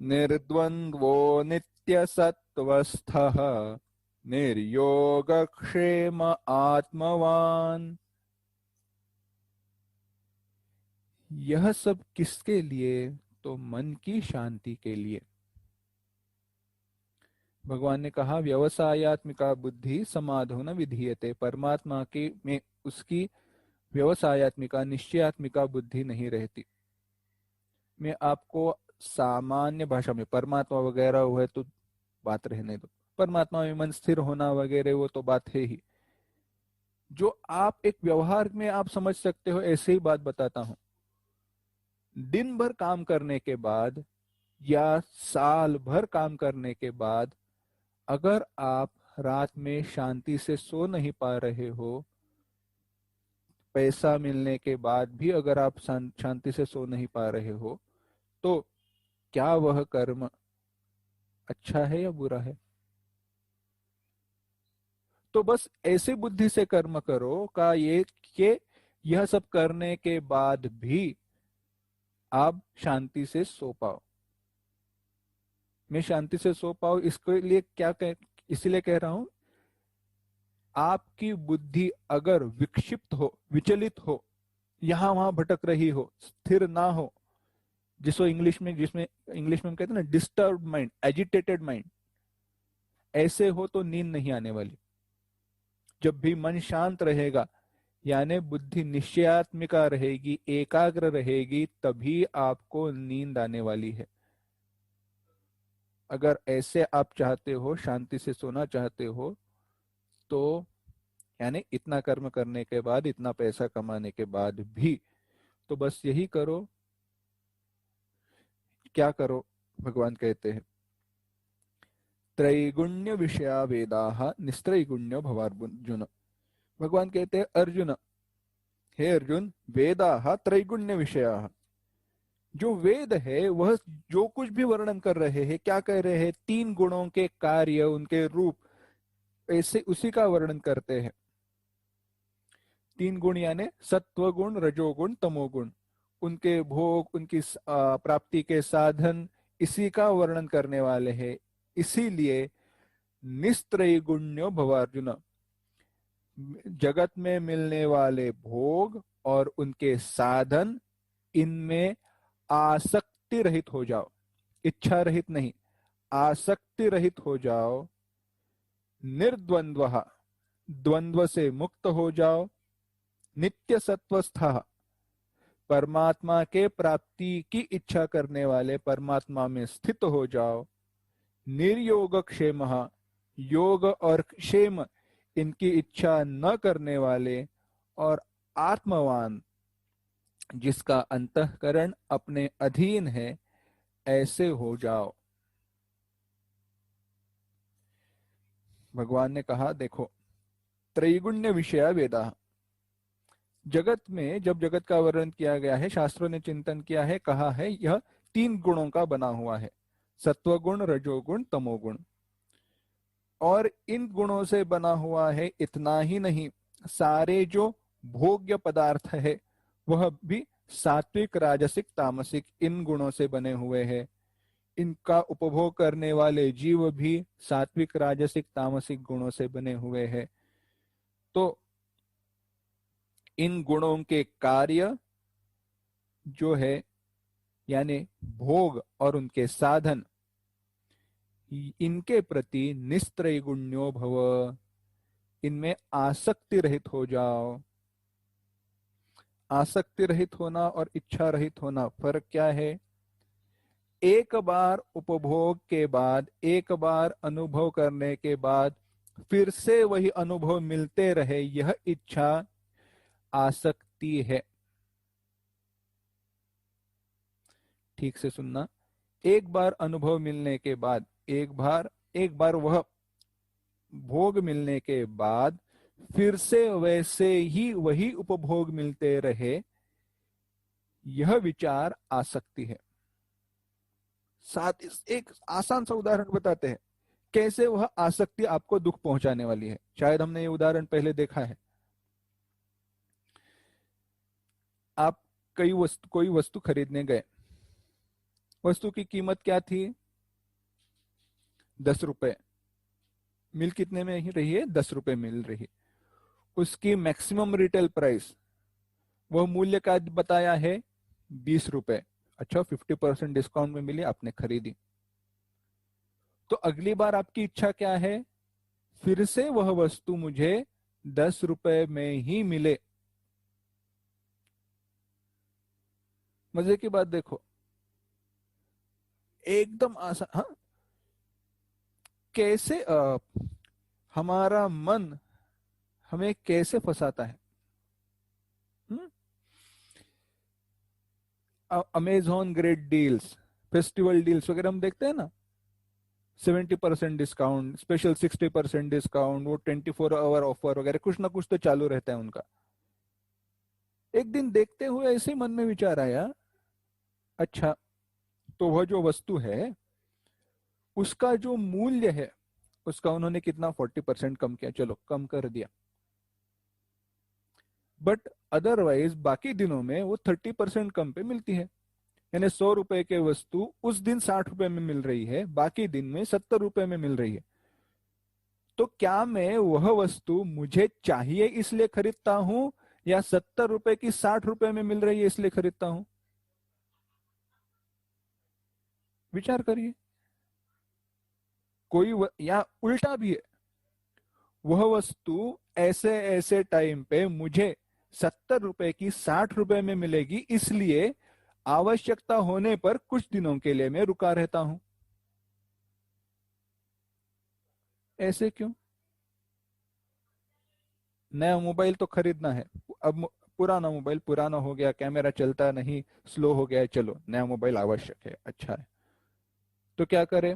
निर्द्वन्द्वो नित्यसत्त्वस्थः निर्योगक्षेम आत्मवान। यह सब किसके लिए? तो मन की शांति के लिए। भगवान ने कहा, व्यवसायत्मिका बुद्धि समाधो न विधीयते। परमात्मा की में उसकी व्यवसायत्मिका, निश्चयात्मिका बुद्धि नहीं रहती। मैं आपको सामान्य भाषा में, परमात्मा वगैरह हुए तो बात रहने दो, परमात्मा में मन स्थिर होना वगैरह वो तो बात है ही। जो आप एक व्यवहार में आप समझ सकते हो, ऐसे ही बात बताता हूं। दिन भर काम करने के बाद या साल भर काम करने के बाद अगर आप रात में शांति से सो नहीं पा रहे हो, पैसा मिलने के बाद भी अगर आप शांति से सो नहीं पा रहे हो, तो क्या वह कर्म अच्छा है या बुरा है? तो बस ऐसे बुद्धि से कर्म करो का ये कि यह सब करने के बाद भी आप शांति से सो पाओ। मैं शांति से सो पाओ इसके लिए क्या इसलिए कह रहा हूं, आपकी बुद्धि अगर विक्षिप्त हो, विचलित हो, यहां वहां भटक रही हो, स्थिर ना हो, जिसमें इंग्लिश में हम कहते हैं ना, डिस्टर्ब माइंड, एजिटेटेड माइंड, ऐसे हो तो नींद नहीं आने वाली। जब भी मन शांत रहेगा, यानी बुद्धि निश्चयात्मिका रहेगी, एकाग्र रहेगी, तभी आपको नींद आने वाली है। अगर ऐसे आप चाहते हो, शांति से सोना चाहते हो, तो यानी इतना कर्म करने के बाद, इतना पैसा कमाने के बाद भी, तो बस यही करो। क्या करो? भगवान कहते हैं, त्रैगुण्य विषया वेदाः निस्त्रैगुण्यो भवार्जुन। भगवान कहते हैं, अर्जुन, हे अर्जुन, वेदाः त्रैगुण्य विषयाः। जो वेद है वह जो कुछ भी वर्णन कर रहे हैं, क्या कह रहे हैं? तीन गुणों के कार्य, उनके रूप, ऐसे उसी का वर्णन करते हैं। तीन गुण यानी सत्व गुण, रजोगुण, तमोगुण, उनके भोग, उनकी प्राप्ति के साधन, इसी का वर्णन करने वाले हैं। इसीलिए निस्त्रैगुण्यो भवार्जुन, जगत में मिलने वाले भोग और उनके साधन, इनमें आसक्ति रहित हो जाओ। इच्छा रहित नहीं, आसक्ति रहित हो जाओ। निर्द्वंद्व, द्वंद्व से मुक्त हो जाओ। नित्य सत्वस्थ, परमात्मा के प्राप्ति की इच्छा करने वाले परमात्मा में स्थित हो जाओ। निर्योग क्षेम, योग और क्षेम इनकी इच्छा न करने वाले, और आत्मवान, जिसका अंतःकरण अपने अधीन है, ऐसे हो जाओ। भगवान ने कहा देखो, त्रैगुण्य विषय वेदा, जगत में जब जगत का वर्णन किया गया है, शास्त्रों ने चिंतन किया है, कहा है यह 3 गुणों का बना हुआ है, सत्वगुण, रजोगुण, तमोगुण। और इन गुणों से बना हुआ है। इतना ही नहीं, सारे जो भोग्य पदार्थ है वह भी सात्विक, राजसिक, तामसिक इन गुणों से बने हुए हैं। इनका उपभोग करने वाले जीव भी सात्विक, राजसिक, तामसिक गुणों से बने हुए हैं। तो इन गुणों के कार्य जो है, यानी भोग और उनके साधन, इनके प्रति निस्त्रैगुण्यो भव, इनमें आसक्ति रहित हो जाओ। आसक्ति रहित होना और इच्छा रहित होना, फर्क क्या है? एक बार उपभोग के बाद, एक बार अनुभव करने के बाद फिर से वही अनुभव मिलते रहे, यह इच्छा आसक्ति है। ठीक से सुनना, एक बार अनुभव मिलने के बाद, एक बार वह भोग मिलने के बाद फिर से वैसे ही वही उपभोग मिलते रहे, यह विचार आसक्ति है। साथ एक आसान सा उदाहरण बताते हैं कैसे वह आसक्ति आपको दुख पहुंचाने वाली है। शायद हमने ये उदाहरण पहले देखा है। आप कोई वस्तु खरीदने गए, वस्तु की कीमत क्या थी? 10 रुपए। मिल कितने में ही रही है? 10 रुपए मिल रही है। उसकी मैक्सिमम रिटेल प्राइस, वह मूल्य का बताया है 20 रुपए। अच्छा, 50% डिस्काउंट में मिली, आपने खरीदी। तो अगली बार आपकी इच्छा क्या है? फिर से वह वस्तु मुझे 10 रुपए में ही मिले। मजे की बात देखो, एकदम आसान। हाँ, कैसे हमारा मन हमें कैसे फंसाता है। Amazon great deals, festival deals वगैरह हम देखते हैं ना, 70% डिस्काउंट, स्पेशल 60% डिस्काउंट, वो 24 आवर ऑफर वगैरह, कुछ ना कुछ तो चालू रहता है उनका। एक दिन देखते हुए ऐसे मन में विचार आया, अच्छा तो वह जो वस्तु है उसका जो मूल्य है, उसका उन्होंने कितना 40% कम किया, चलो कम कर दिया। बट अदरवाइज बाकी दिनों में वो 30% कम पे मिलती है। यानी 100 रुपए के वस्तु उस दिन 60 रुपए में मिल रही है, बाकी दिन में 70 रुपए में मिल रही है। तो क्या मैं वह वस्तु मुझे चाहिए इसलिए खरीदता हूं, या 70 रुपए की 60 रुपए में मिल रही है इसलिए खरीदता हूं? विचार करिए। या उल्टा भी है, वह वस्तु ऐसे ऐसे टाइम पे मुझे 70 रुपए की 60 रुपए में मिलेगी, इसलिए आवश्यकता होने पर कुछ दिनों के लिए मैं रुका रहता हूं। ऐसे क्यों? नया मोबाइल तो खरीदना है, अब पुराना मोबाइल पुराना हो गया, कैमरा चलता नहीं, स्लो हो गया है, चलो नया मोबाइल आवश्यक है, अच्छा है, तो क्या करें?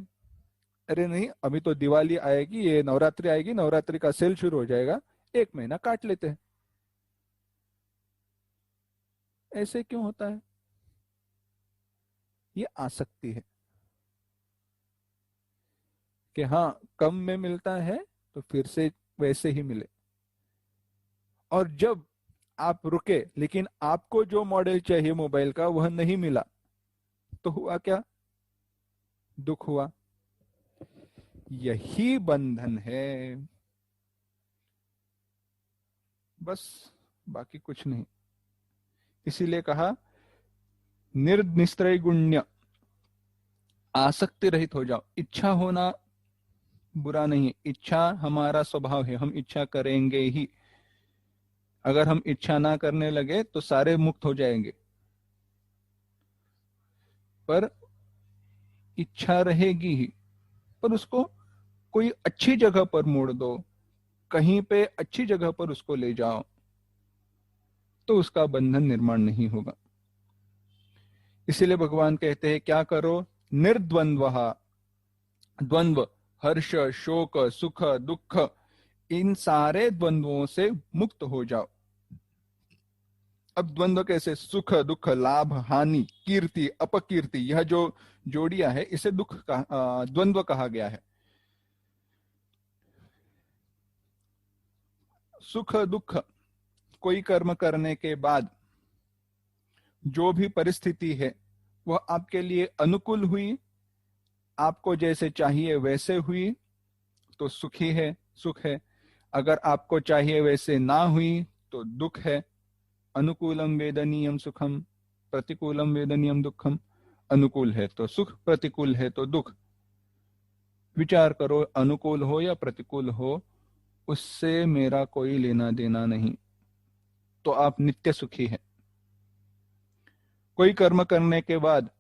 अरे नहीं, अभी तो दिवाली आएगी, ये नवरात्रि आएगी, नवरात्रि का सेल शुरू हो जाएगा, 1 महीना काट लेते हैं। ऐसे क्यों होता है? ये आसक्ति है कि हाँ कम में मिलता है तो फिर से वैसे ही मिले। और जब आप रुके लेकिन आपको जो मॉडल चाहिए मोबाइल का वह नहीं मिला, तो हुआ क्या? दुख हुआ। यही बंधन है, बस, बाकी कुछ नहीं। इसीलिए कहा निस्त्रैगुण्य, आसक्ति रहित हो जाओ। इच्छा होना बुरा नहीं है, इच्छा हमारा स्वभाव है, हम इच्छा करेंगे ही। अगर हम इच्छा ना करने लगे तो सारे मुक्त हो जाएंगे, पर इच्छा रहेगी ही। पर उसको कोई अच्छी जगह पर मोड़ दो, कहीं पे अच्छी जगह पर उसको ले जाओ, तो उसका बंधन निर्माण नहीं होगा। इसीलिए भगवान कहते हैं क्या करो? निर्द्वंद्व, द्वंद्व हर्ष, शोक, सुख, दुख, इन सारे द्वंद्वों से मुक्त हो जाओ। अब द्वंद्व कैसे? सुख दुख, लाभ हानि, कीर्ति अपकीर्ति, यह जो जोड़ियां है इसे द्वंद्व कहा गया है। सुख दुख, कोई कर्म करने के बाद जो भी परिस्थिति है वह आपके लिए अनुकूल हुई, आपको जैसे चाहिए वैसे हुई तो सुखी है, सुख है। अगर आपको चाहिए वैसे ना हुई तो दुख है। अनुकूलम वेदनीयम सुखम, प्रतिकूलम वेदनीयम दुखम। अनुकूल है तो सुख, प्रतिकूल है तो दुख। विचार करो, अनुकूल हो या प्रतिकूल हो, उससे मेरा कोई लेना देना नहीं, तो आप नित्य सुखी हैं। कोई कर्म करने के बाद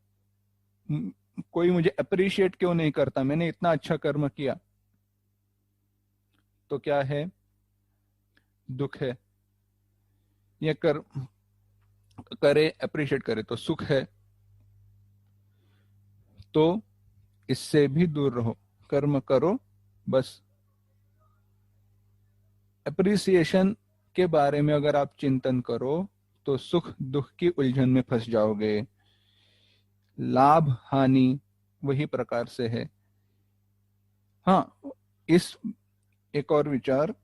कोई मुझे अप्रिशिएट क्यों नहीं करता, मैंने इतना अच्छा कर्म किया, तो क्या है? दुख है। ये करे, अप्रिशिएट करे तो सुख है। तो इससे भी दूर रहो, कर्म करो बस। अप्रिसिएशन के बारे में अगर आप चिंतन करो तो सुख दुख की उलझन में फंस जाओगे। लाभ हानि वही प्रकार से है। हाँ, इस एक और विचार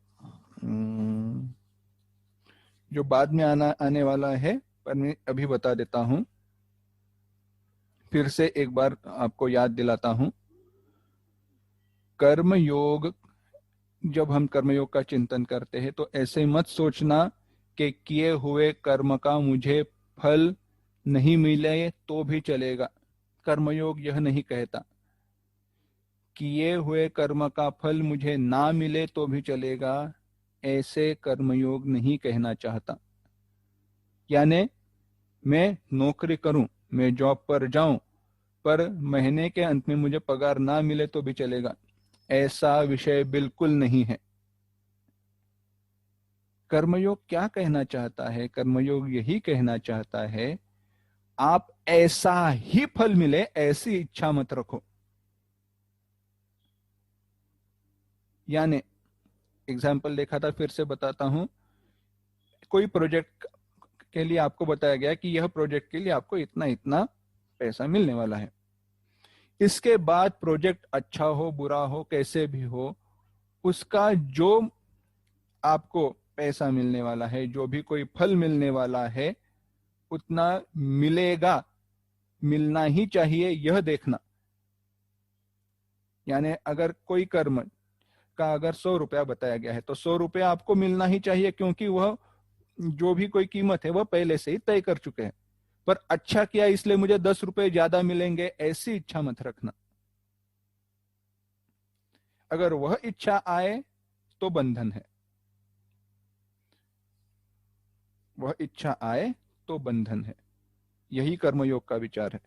जो बाद में आने वाला है, पर मैं अभी बता देता हूं, फिर से एक बार आपको याद दिलाता हूं। कर्म योग, जब हम कर्मयोग का चिंतन करते हैं तो ऐसे मत सोचना कि किए हुए कर्म का मुझे फल नहीं मिले तो भी चलेगा। कर्मयोग यह नहीं कहता किए हुए कर्म का फल मुझे ना मिले तो भी चलेगा, ऐसे कर्मयोग नहीं कहना चाहता। यानी मैं नौकरी करूं, मैं जॉब पर जाऊं, पर महीने के अंत में मुझे पगार ना मिले तो भी चलेगा, ऐसा विषय बिल्कुल नहीं है। कर्मयोग क्या कहना चाहता है? कर्मयोग यही कहना चाहता है आप ऐसा ही फल मिले ऐसी इच्छा मत रखो। यानी एग्जाम्पल देखा था, फिर से बताता हूं। कोई प्रोजेक्ट के लिए आपको बताया गया कि यह प्रोजेक्ट के लिए आपको इतना इतना पैसा मिलने वाला है। इसके बाद प्रोजेक्ट अच्छा हो बुरा हो कैसे भी हो, उसका जो आपको पैसा मिलने वाला है, जो भी कोई फल मिलने वाला है, उतना मिलेगा, मिलना ही चाहिए, यह देखना। यानी अगर कोई कर्म का अगर 100 रुपया बताया गया है तो 100 रुपया आपको मिलना ही चाहिए, क्योंकि वह जो भी कोई कीमत है वह पहले से ही तय कर चुके हैं। पर अच्छा किया इसलिए मुझे 10 रुपए ज्यादा मिलेंगे, ऐसी इच्छा मत रखना। अगर वह इच्छा आए तो बंधन है, वह इच्छा आए तो बंधन है। यही कर्मयोग का विचार है।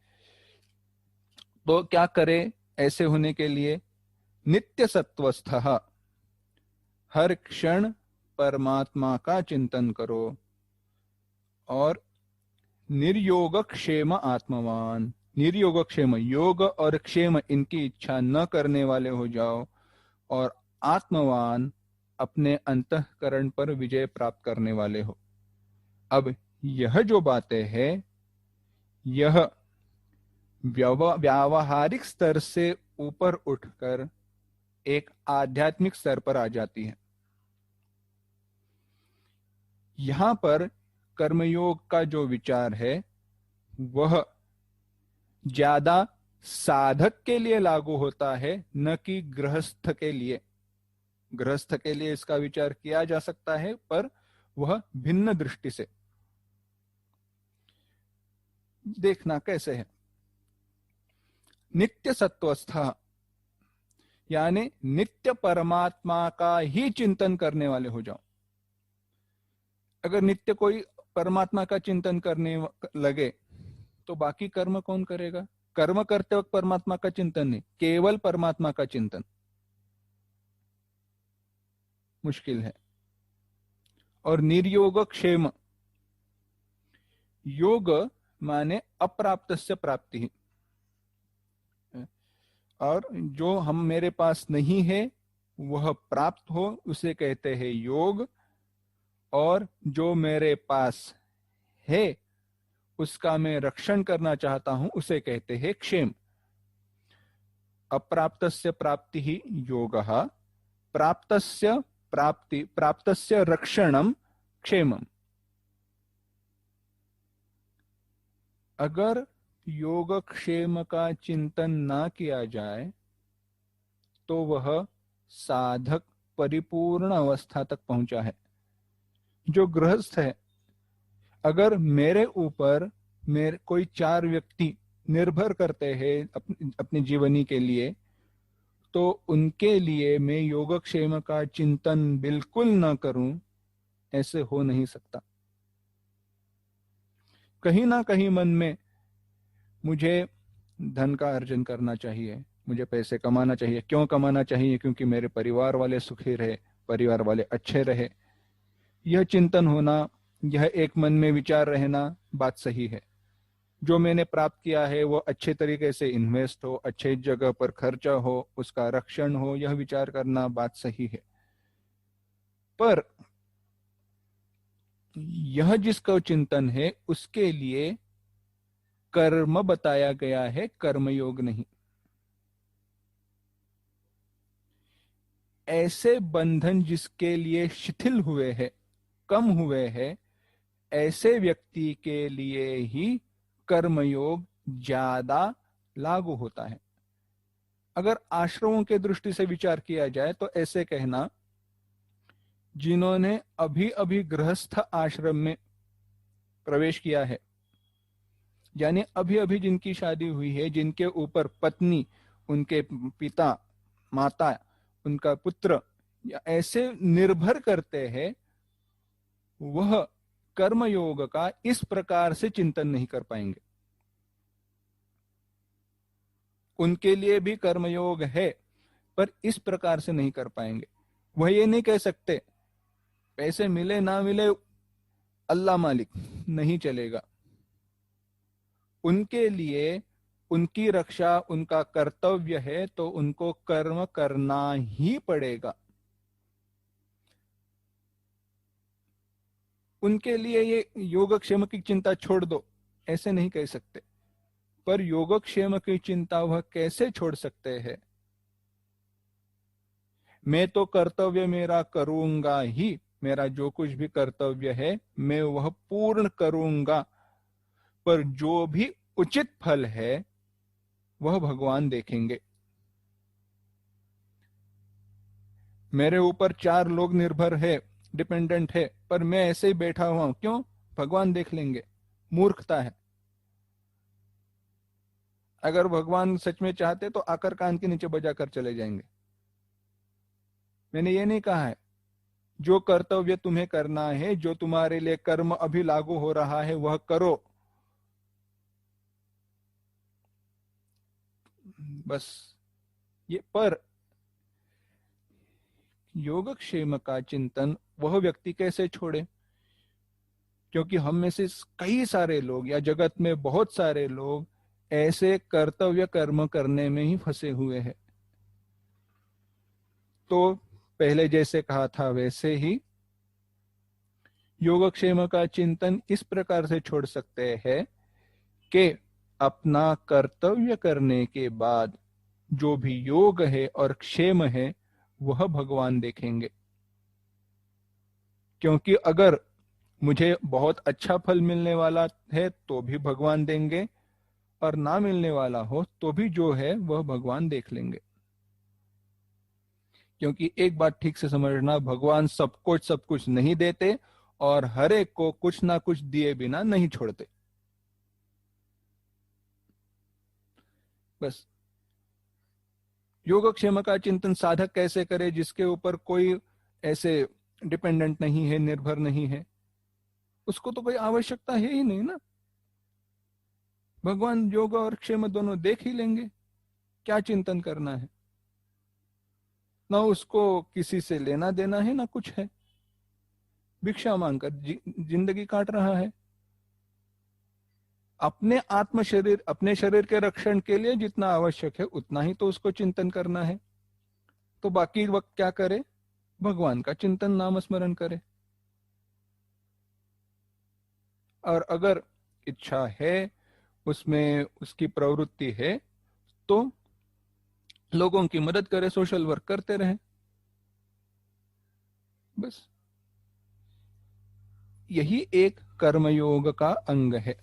तो क्या करे ऐसे होने के लिए? नित्य सत्वस्थ, हर क्षण परमात्मा का चिंतन करो, और निर्योग क्षेम आत्मवान। निर्योग क्षेम, योग और क्षेम इनकी इच्छा न करने वाले हो जाओ, और आत्मवान, अपने अंतःकरण पर विजय प्राप्त करने वाले हो। अब यह जो बातें हैं, यह व्यावहारिक स्तर से ऊपर उठकर एक आध्यात्मिक स्तर पर आ जाती है। यहां पर कर्मयोग का जो विचार है वह ज्यादा साधक के लिए लागू होता है, न कि गृहस्थ के लिए। गृहस्थ के लिए इसका विचार किया जा सकता है, पर वह भिन्न दृष्टि से। देखना कैसे है। नित्य सत्वस्थ, यानी नित्य परमात्मा का ही चिंतन करने वाले हो जाओ। अगर नित्य कोई परमात्मा का चिंतन करने लगे तो बाकी कर्म कौन करेगा? कर्म करते वक्त परमात्मा का चिंतन नहीं, केवल परमात्मा का चिंतन मुश्किल है। और निर्योग क्षेम, योग माने अप्राप्त से प्राप्ति। और जो हम मेरे पास नहीं है वह प्राप्त हो उसे कहते हैं योग, और जो मेरे पास है उसका मैं रक्षण करना चाहता हूं उसे कहते हैं क्षेम। अप्राप्तस्य प्राप्ति ही योगः, प्राप्तस्य प्राप्ति, प्राप्तस्य रक्षणम क्षेमम। अगर योगक्षेम का चिंतन ना किया जाए तो वह साधक परिपूर्ण अवस्था तक पहुंचा है। जो गृहस्थ है, अगर मेरे ऊपर मेरे कोई 4 व्यक्ति निर्भर करते हैं अपनी जीवनी के लिए, तो उनके लिए मैं योगक्षेम का चिंतन बिल्कुल ना करूं, ऐसे हो नहीं सकता। कहीं ना कहीं मन में मुझे धन का अर्जन करना चाहिए, मुझे पैसे कमाना चाहिए। क्यों कमाना चाहिए? क्योंकि मेरे परिवार वाले सुखी रहे, परिवार वाले अच्छे रहे। यह चिंतन होना, यह एक मन में विचार रहना बात सही है। जो मैंने प्राप्त किया है वो अच्छे तरीके से इन्वेस्ट हो, अच्छे जगह पर खर्चा हो, उसका रक्षण हो, यह विचार करना बात सही है। पर यह जिसका चिंतन है उसके लिए कर्म बताया गया है, कर्मयोग नहीं। ऐसे बंधन जिसके लिए शिथिल हुए हैं, कम हुए हैं, ऐसे व्यक्ति के लिए ही कर्मयोग ज्यादा लागू होता है। अगर आश्रमों के दृष्टि से विचार किया जाए तो ऐसे कहना, जिन्होंने अभी अभी गृहस्थ आश्रम में प्रवेश किया है, यानी अभी अभी जिनकी शादी हुई है, जिनके ऊपर पत्नी, उनके पिता, माता, उनका पुत्र या ऐसे निर्भर करते हैं, वह कर्मयोग का इस प्रकार से चिंतन नहीं कर पाएंगे। उनके लिए भी कर्मयोग है, पर इस प्रकार से नहीं कर पाएंगे। वह ये नहीं कह सकते पैसे मिले ना मिले अल्लाह मालिक, नहीं चलेगा। उनके लिए उनकी रक्षा उनका कर्तव्य है, तो उनको कर्म करना ही पड़ेगा। उनके लिए ये योगक्षेम की चिंता छोड़ दो, ऐसे नहीं कह सकते। पर योगक्षेम की चिंता वह कैसे छोड़ सकते हैं? मैं तो कर्तव्य मेरा करूंगा ही, मेरा जो कुछ भी कर्तव्य है मैं वह पूर्ण करूंगा, पर जो भी उचित फल है वह भगवान देखेंगे। मेरे ऊपर 4 लोग निर्भर है, डिपेंडेंट है, पर मैं ऐसे ही बैठा हुआ हूं, क्यों? भगवान देख लेंगे। मूर्खता है। अगर भगवान सच में चाहते तो आकर कान के नीचे बजा कर चले जाएंगे। मैंने ये नहीं कहा है, जो कर्तव्य तुम्हें करना है, जो तुम्हारे लिए कर्म अभी लागू हो रहा है वह करो, बस ये। पर योगक्षेम का चिंतन वह व्यक्ति कैसे छोड़े? क्योंकि हम में से कई सारे लोग या जगत में बहुत सारे लोग ऐसे कर्तव्य कर्म करने में ही फंसे हुए हैं। तो पहले जैसे कहा था वैसे ही योगक्षेम का चिंतन इस प्रकार से छोड़ सकते हैं कि अपना कर्तव्य करने के बाद जो भी योग है और क्षेम है वह भगवान देखेंगे। क्योंकि अगर मुझे बहुत अच्छा फल मिलने वाला है तो भी भगवान देंगे, और ना मिलने वाला हो तो भी जो है वह भगवान देख लेंगे। क्योंकि एक बात ठीक से समझना, भगवान सबको सब कुछ नहीं देते और हर एक को कुछ ना कुछ दिए बिना नहीं छोड़ते। बस योगक्षेम का चिंतन साधक कैसे करे? जिसके ऊपर कोई ऐसे डिपेंडेंट नहीं है, निर्भर नहीं है, उसको तो कोई आवश्यकता है ही नहीं ना। भगवान योग और क्षेम दोनों देख ही लेंगे, क्या चिंतन करना है? ना उसको किसी से लेना देना है ना कुछ है, भिक्षा मांगकर जिंदगी काट रहा है। अपने आत्म शरीर, अपने शरीर के रक्षण के लिए जितना आवश्यक है उतना ही तो उसको चिंतन करना है। तो बाकी वक्त क्या करे? भगवान का चिंतन, नाम स्मरण करे। और अगर इच्छा है, उसमें उसकी प्रवृत्ति है, तो लोगों की मदद करे, सोशल वर्क करते रहे, बस। यही एक कर्मयोग का अंग है।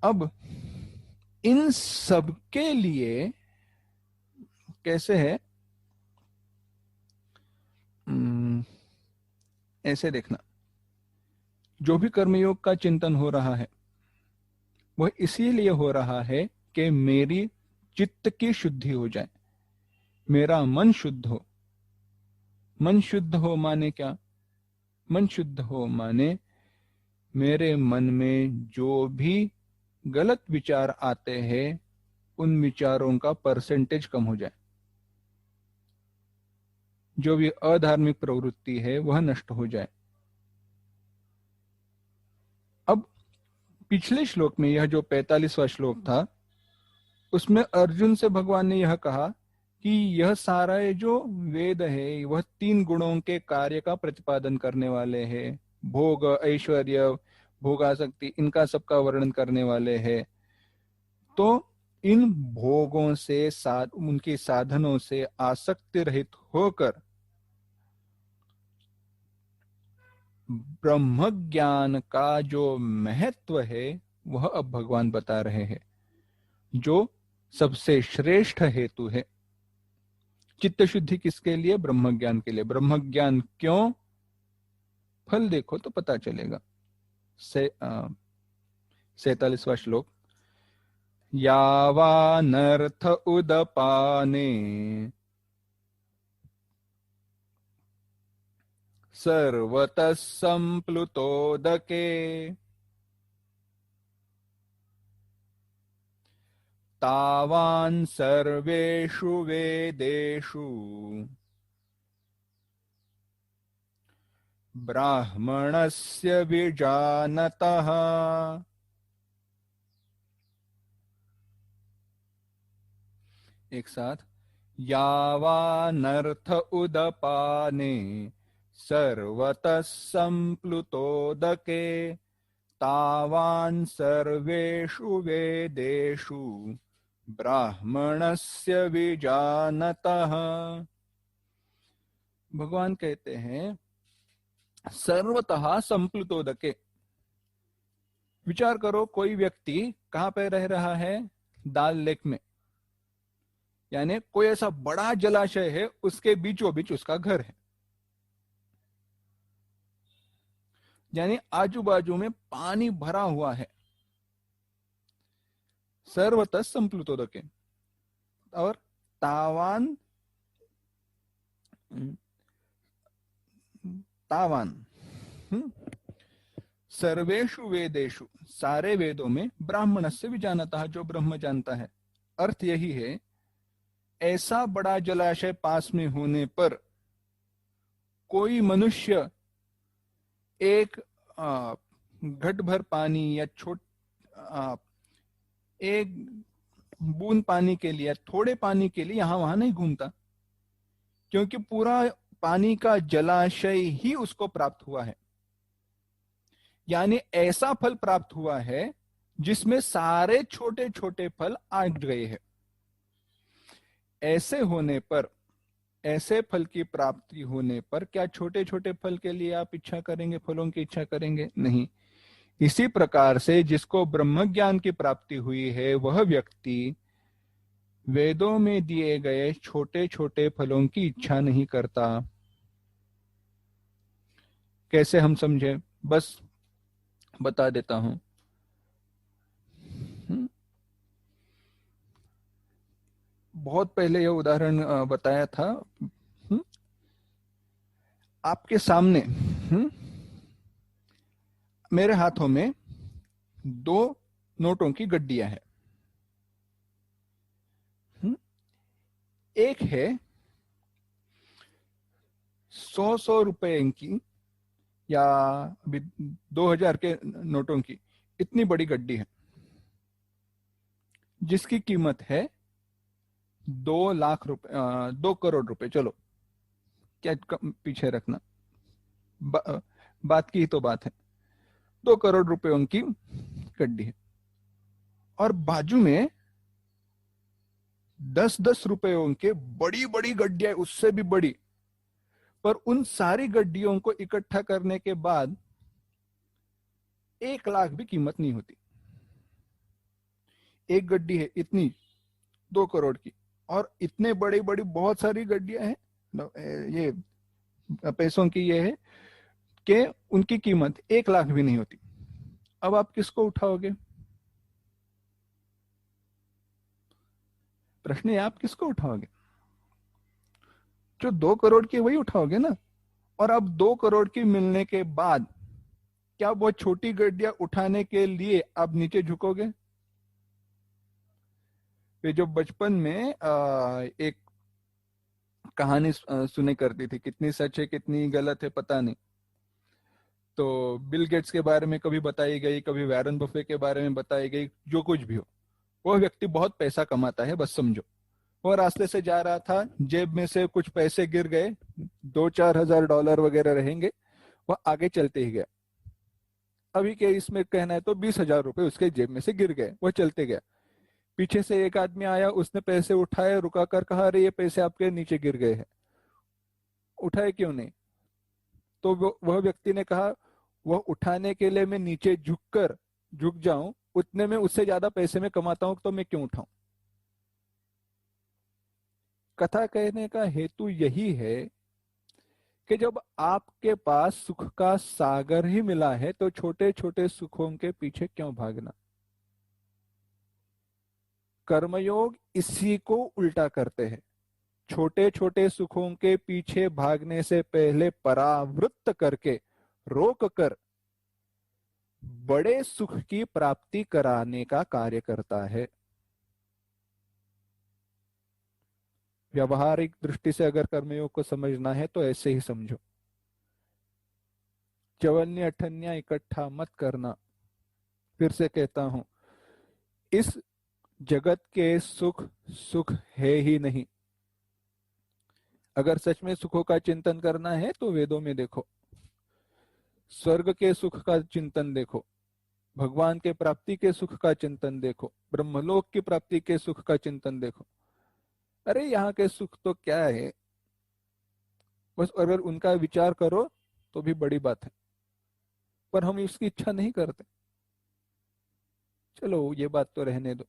अब इन सब के लिए कैसे है, ऐसे देखना, जो भी कर्मयोग का चिंतन हो रहा है वह इसीलिए हो रहा है कि मेरी चित्त की शुद्धि हो जाए, मेरा मन शुद्ध हो। मन शुद्ध हो माने क्या? मन शुद्ध हो माने मेरे मन में जो भी गलत विचार आते हैं उन विचारों का परसेंटेज कम हो जाए, जो भी अधार्मिक प्रवृत्ति है वह नष्ट हो जाए। अब पिछले श्लोक में, यह जो 45वां श्लोक था, उसमें अर्जुन से भगवान ने यह कहा कि यह सारा जो वेद है वह 3 गुणों के कार्य का प्रतिपादन करने वाले हैं। भोग, ऐश्वर्य, भोगासक्ति, इनका सबका वर्णन करने वाले हैं। तो इन भोगों से, उनके साधनों से आसक्ति रहित होकर ब्रह्म ज्ञान का जो महत्व है वह अब भगवान बता रहे हैं, जो सबसे श्रेष्ठ हेतु है। चित्त शुद्धि किसके लिए? ब्रह्म ज्ञान के लिए। ब्रह्म ज्ञान क्यों? फल देखो तो पता चलेगा। 47वां श्लोक, यावानर्थ उदपाने सर्वतः संप्लुतोदके तावान् सर्वेषु वेदेषु ब्राह्मणस्य विजानतः। एक साथ, यावानर्थ उदपाने सर्वतः संप्लुतोदके तावान् सर्वेषु वेदेषु ब्राह्मणस्य विजानतः। भगवान कहते हैं सर्वतः संप्लुतोदके। विचार करो, कोई व्यक्ति कहां पे रह रहा है? दाल लेक में, यानी कोई ऐसा बड़ा जलाशय है, उसके बीचों बीच उसका घर है, यानी आजू बाजू में पानी भरा हुआ है। सर्वतः संप्लुतोदके। और तावान, तावान, सर्वेषु वेदेषु, सारे वेदों में, ब्राह्मणस्य विजानतः, जो ब्रह्म जानता है। अर्थ यही है, ऐसा बड़ा जलाशय पास में होने पर कोई मनुष्य एक घट भर पानी या एक बूंद पानी के लिए, थोड़े पानी के लिए यहां वहां नहीं घूमता, क्योंकि पूरा पानी का जलाशय ही उसको प्राप्त हुआ है। यानी ऐसा फल प्राप्त हुआ है जिसमें सारे छोटे छोटे फल आ गए हैं। ऐसे होने पर, ऐसे फल की प्राप्ति होने पर क्या छोटे छोटे फल के लिए आप इच्छा करेंगे, फलों की इच्छा करेंगे? नहीं। इसी प्रकार से जिसको ब्रह्म ज्ञान की प्राप्ति हुई है वह व्यक्ति वेदों में दिए गए छोटे छोटे फलों की इच्छा नहीं करता। कैसे हम समझे? बस बता देता हूं। बहुत पहले यह उदाहरण बताया था। आपके सामने मेरे हाथों में 2 नोटों की गड्डियां हैं। एक है 100 रुपए की, या अभी 2000 के नोटों की इतनी बड़ी गड्डी है जिसकी कीमत है 2 लाख रुपए, 2 करोड़ रुपए। चलो क्या पीछे रखना, बात की ही तो बात है। 2 करोड़ रुपयों की गड्डी है और बाजू में 10-10 रुपयों के बड़ी बड़ी गड्डियां, उससे भी बड़ी। पर उन सारी गड्डियों को इकट्ठा करने के बाद 1 लाख भी कीमत नहीं होती। एक गड्डी है इतनी 2 करोड़ की, और इतने बड़ी बड़ी बहुत सारी गड्डियां हैं, ये पैसों की ये है कि उनकी कीमत 1 लाख भी नहीं होती। अब आप किसको उठाओगे? प्रश्न है, आप किसको उठाओगे? जो 2 करोड़ की वही उठाओगे ना। और अब 2 करोड़ की मिलने के बाद क्या वो छोटी गड्डियां उठाने के लिए आप नीचे झुकोगे? वे जो बचपन में एक कहानी सुने करती थी, कितनी सच है कितनी गलत है पता नहीं। तो बिल गेट्स के बारे में कभी बताई गई, कभी वैरन बफे के बारे में बताई गई, जो कुछ भी हो, वो व्यक्ति बहुत पैसा कमाता है, बस समझो। वो रास्ते से जा रहा था, जेब में से कुछ पैसे गिर गए, 2-4 हजार डॉलर वगैरह रहेंगे, वह आगे चलते ही गया। अभी के इसमें कहना है तो 20 हजार रुपए उसके जेब में से गिर गए, वह चलते गया। पीछे से एक आदमी आया, उसने पैसे उठाए, रुका कर कहा, अरे ये पैसे आपके नीचे गिर गए हैं, उठाए क्यों नहीं? तो वह व्यक्ति ने कहा, वह उठाने के लिए मैं नीचे झुक जाऊं, उतने में उससे ज्यादा पैसे में कमाता हूं, तो मैं क्यों उठाऊं? कथा कहने का हेतु यही है कि जब आपके पास सुख का सागर ही मिला है तो छोटे छोटे सुखों के पीछे क्यों भागना? कर्मयोग इसी को उल्टा करते हैं। छोटे छोटे सुखों के पीछे भागने से पहले परावृत्त करके, रोक कर बड़े सुख की प्राप्ति कराने का कार्य करता है। व्यवहारिक दृष्टि से अगर कर्मयोग को समझना है तो ऐसे ही समझो। चवन्य अठन्या इकट्ठा मत करना। फिर से कहता हूं, इस जगत के सुख सुख है ही नहीं। अगर सच में सुखों का चिंतन करना है तो वेदों में देखो, स्वर्ग के सुख का चिंतन देखो, भगवान के प्राप्ति के सुख का चिंतन देखो, ब्रह्मलोक की प्राप्ति के सुख का चिंतन देखो। अरे यहाँ के सुख तो क्या है, बस अगर उनका विचार करो तो भी बड़ी बात है, पर हम इसकी इच्छा नहीं करते। चलो ये बात तो रहने दो।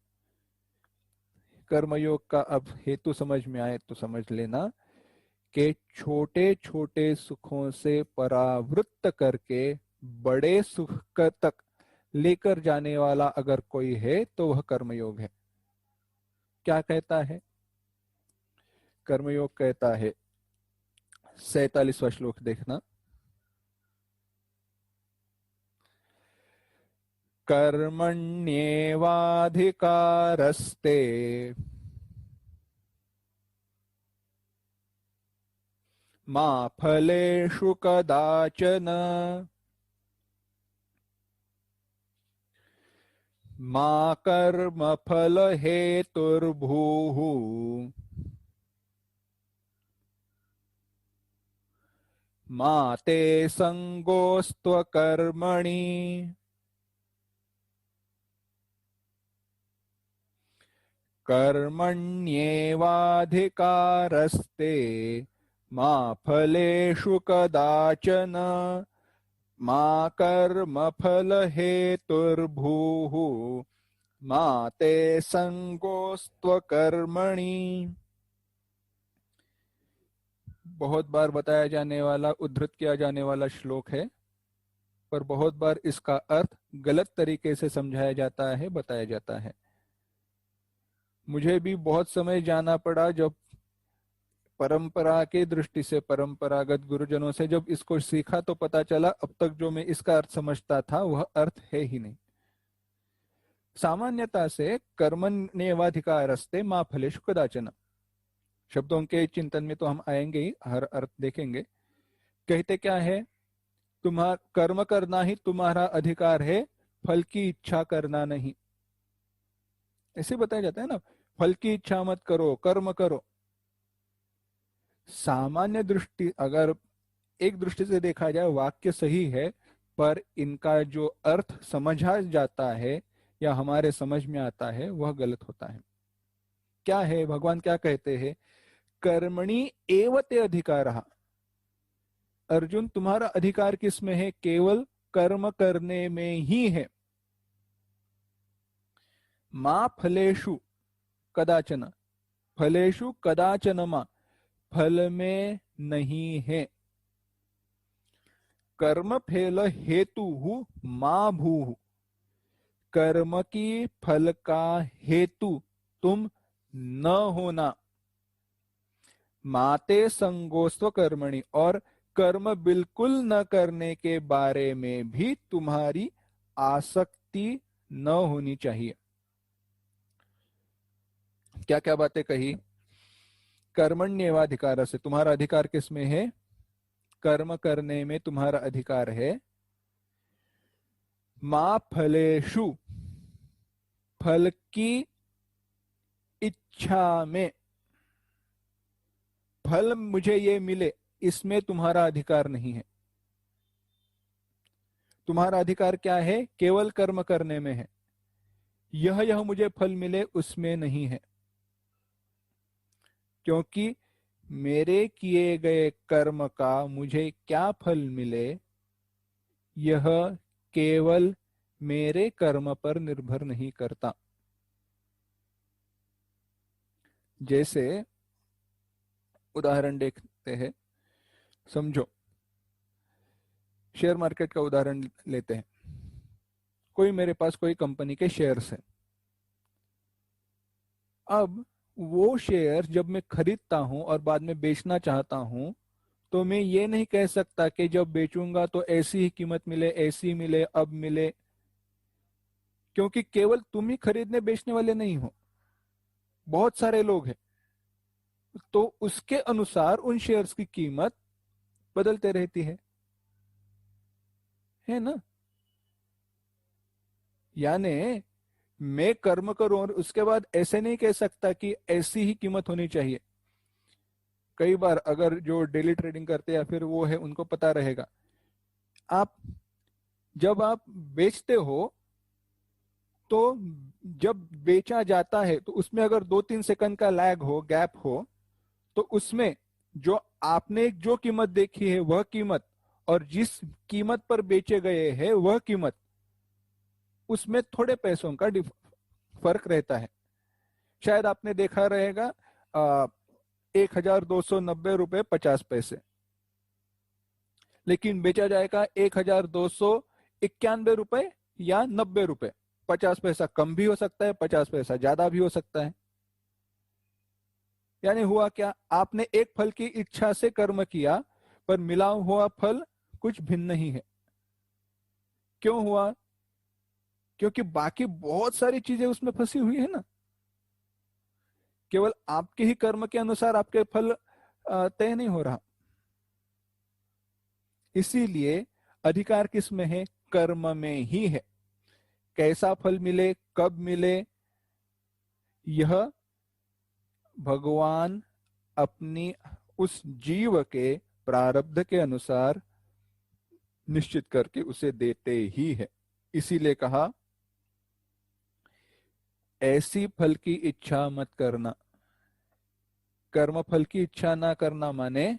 कर्मयोग का अब हेतु समझ में आए तो समझ लेना कि छोटे छोटे सुखों से परावृत्त करके बड़े सुख तक लेकर जाने वाला अगर कोई है तो वह कर्मयोग है। क्या कहता है कर्मयोग? कहता है, 47वां श्लोक देखना, कर्मण्येवाधिकारस्ते मा फलेषु कदाचन मा कर्मफल हेतुर्भूः मा ते संगोस्त्वकर्मणि कर्मण्येवाधिकारस्ते मा फलेषु कदाचन मा कर्मफल हेतुर्भूः मा ते संगोस्त्वकर्मणि। बहुत बार बताया जाने वाला, उद्धृत किया जाने वाला श्लोक है, पर बहुत बार इसका अर्थ गलत तरीके से समझाया जाता है, बताया जाता है। मुझे भी बहुत समय जाना पड़ा, जब परंपरा के दृष्टि से, परंपरागत गुरुजनों से जब इसको सीखा तो पता चला अब तक जो मैं इसका अर्थ समझता था वह अर्थ है ही नहीं। सामान्यता से कर्मण्येवाधिकारस्ते मा फलेषु कदाचन, शब्दों के चिंतन में तो हम आएंगे ही, हर अर्थ देखेंगे। कहते क्या है? तुम्हारा कर्म करना ही तुम्हारा अधिकार है, फल की इच्छा करना नहीं। ऐसे बताया जाता है ना, फल की इच्छा मत करो, कर्म करो। सामान्य दृष्टि, अगर एक दृष्टि से देखा जाए वाक्य सही है, पर इनका जो अर्थ समझा जाता है या हमारे समझ में आता है वह गलत होता है। क्या है, भगवान क्या कहते हैं? कर्मणि एव ते अधिकारः। अर्जुन, तुम्हारा अधिकार किस में है? केवल कर्म करने में ही है। मा फलेषु कदाचन, फलेषु कदाचन मा, फल में नहीं है। कर्म फल हेतु मां भू, कर्म की फल का हेतु तुम न होना। माते संगोस्त्व कर्मणि, और कर्म बिल्कुल न करने के बारे में भी तुम्हारी आसक्ति न होनी चाहिए। क्या क्या बातें कही? कर्मण्येवाधिकार से, तुम्हारा अधिकार किसमें है? कर्म करने में तुम्हारा अधिकार है। मा फलेषु, फल की इच्छा में, फल मुझे ये मिले इसमें तुम्हारा अधिकार नहीं है। तुम्हारा अधिकार क्या है? केवल कर्म करने में है। यह मुझे फल मिले उसमें नहीं है, क्योंकि मेरे किए गए कर्म का मुझे क्या फल मिले, यह केवल मेरे कर्म पर निर्भर नहीं करता। जैसे उदाहरण देखते हैं, समझो, शेयर मार्केट का उदाहरण लेते हैं। कोई मेरे पास कोई कंपनी के शेयर्स हैं। अब वो शेयर जब मैं खरीदता हूं और बाद में बेचना चाहता हूं, तो मैं ये नहीं कह सकता कि जब बेचूंगा तो ऐसी ही कीमत मिले, ऐसी मिले, अब मिले, क्योंकि केवल तुम ही खरीदने बेचने वाले नहीं हो, बहुत सारे लोग हैं। तो उसके अनुसार उन शेयर्स की कीमत बदलते रहती है ना। यानी मैं कर्म करूं और उसके बाद ऐसे नहीं कह सकता कि ऐसी ही कीमत होनी चाहिए। कई बार अगर जो डेली ट्रेडिंग करते हैं या फिर वो है, उनको पता रहेगा, आप जब आप बेचते हो तो जब बेचा जाता है तो उसमें अगर 2-3 सेकंड का लैग हो, गैप हो, तो उसमें जो आपने जो कीमत देखी है वह कीमत और जिस कीमत पर बेचे गए हैं वह कीमत, उसमें थोड़े पैसों का फर्क रहता है। शायद आपने देखा रहेगा 1290 रुपये 50 पैसे, लेकिन बेचा जाएगा 1291 रुपये या 90 रुपये। 50 पैसा कम भी हो सकता है, 50 पैसा ज्यादा भी हो सकता है। यानी हुआ क्या, आपने एक फल की इच्छा से कर्म किया, पर मिला हुआ फल कुछ भिन्न ही है। क्यों हुआ? क्योंकि बाकी बहुत सारी चीजें उसमें फंसी हुई है ना। केवल आपके ही कर्म के अनुसार आपके फल तय नहीं हो रहा। इसीलिए अधिकार किस में है? कर्म में ही है। कैसा फल मिले, कब मिले, यह भगवान अपनी उस जीव के प्रारब्ध के अनुसार निश्चित करके उसे देते ही है। इसीलिए कहा, ऐसी फल की इच्छा मत करना। कर्म फल की इच्छा ना करना माने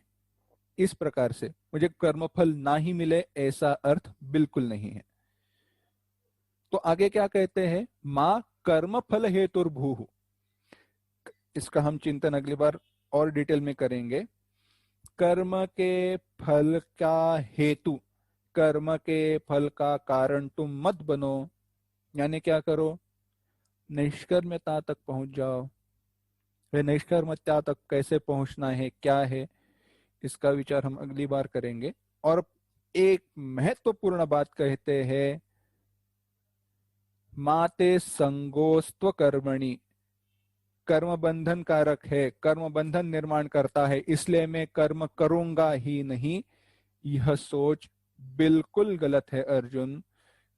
इस प्रकार से मुझे कर्मफल ना ही मिले, ऐसा अर्थ बिल्कुल नहीं है। तो आगे क्या कहते हैं? मां कर्म फल हेतुर्भूः। इसका हम चिंतन अगली बार और डिटेल में करेंगे। कर्म के फल का हेतु, कर्म के फल का कारण तुम मत बनो। यानी क्या करो? निष्कर्मता तक पहुंच जाओ। वे निष्कर्मता तक कैसे पहुंचना है, क्या है, इसका विचार हम अगली बार करेंगे। और एक महत्वपूर्ण बात कहते हैं, माते संगोस्त्व कर्मणि। कर्म बंधन कारक है, कर्म बंधन निर्माण करता है, इसलिए मैं कर्म करूंगा ही नहीं, यह सोच बिल्कुल गलत है अर्जुन।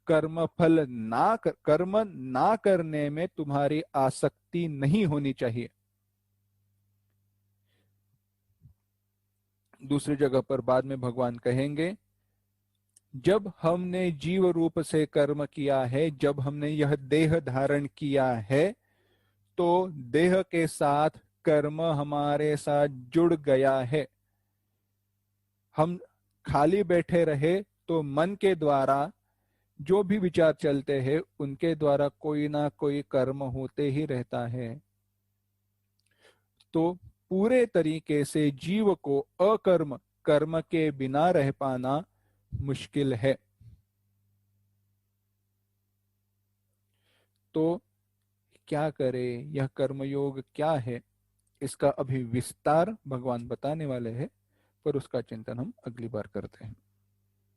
कर्म ना करने में तुम्हारी आसक्ति नहीं होनी चाहिए। दूसरी जगह पर बाद में भगवान कहेंगे, जब हमने जीव रूप से कर्म किया है, जब हमने यह देह धारण किया है, तो देह के साथ कर्म हमारे साथ जुड़ गया है। हम खाली बैठे रहे तो मन के द्वारा जो भी विचार चलते हैं उनके द्वारा कोई ना कोई कर्म होते ही रहता है। तो पूरे तरीके से जीव को अकर्म, कर्म के बिना रह पाना मुश्किल है। तो क्या करे, यह कर्मयोग क्या है, इसका अभी विस्तार भगवान बताने वाले हैं, पर उसका चिंतन हम अगली बार करते हैं।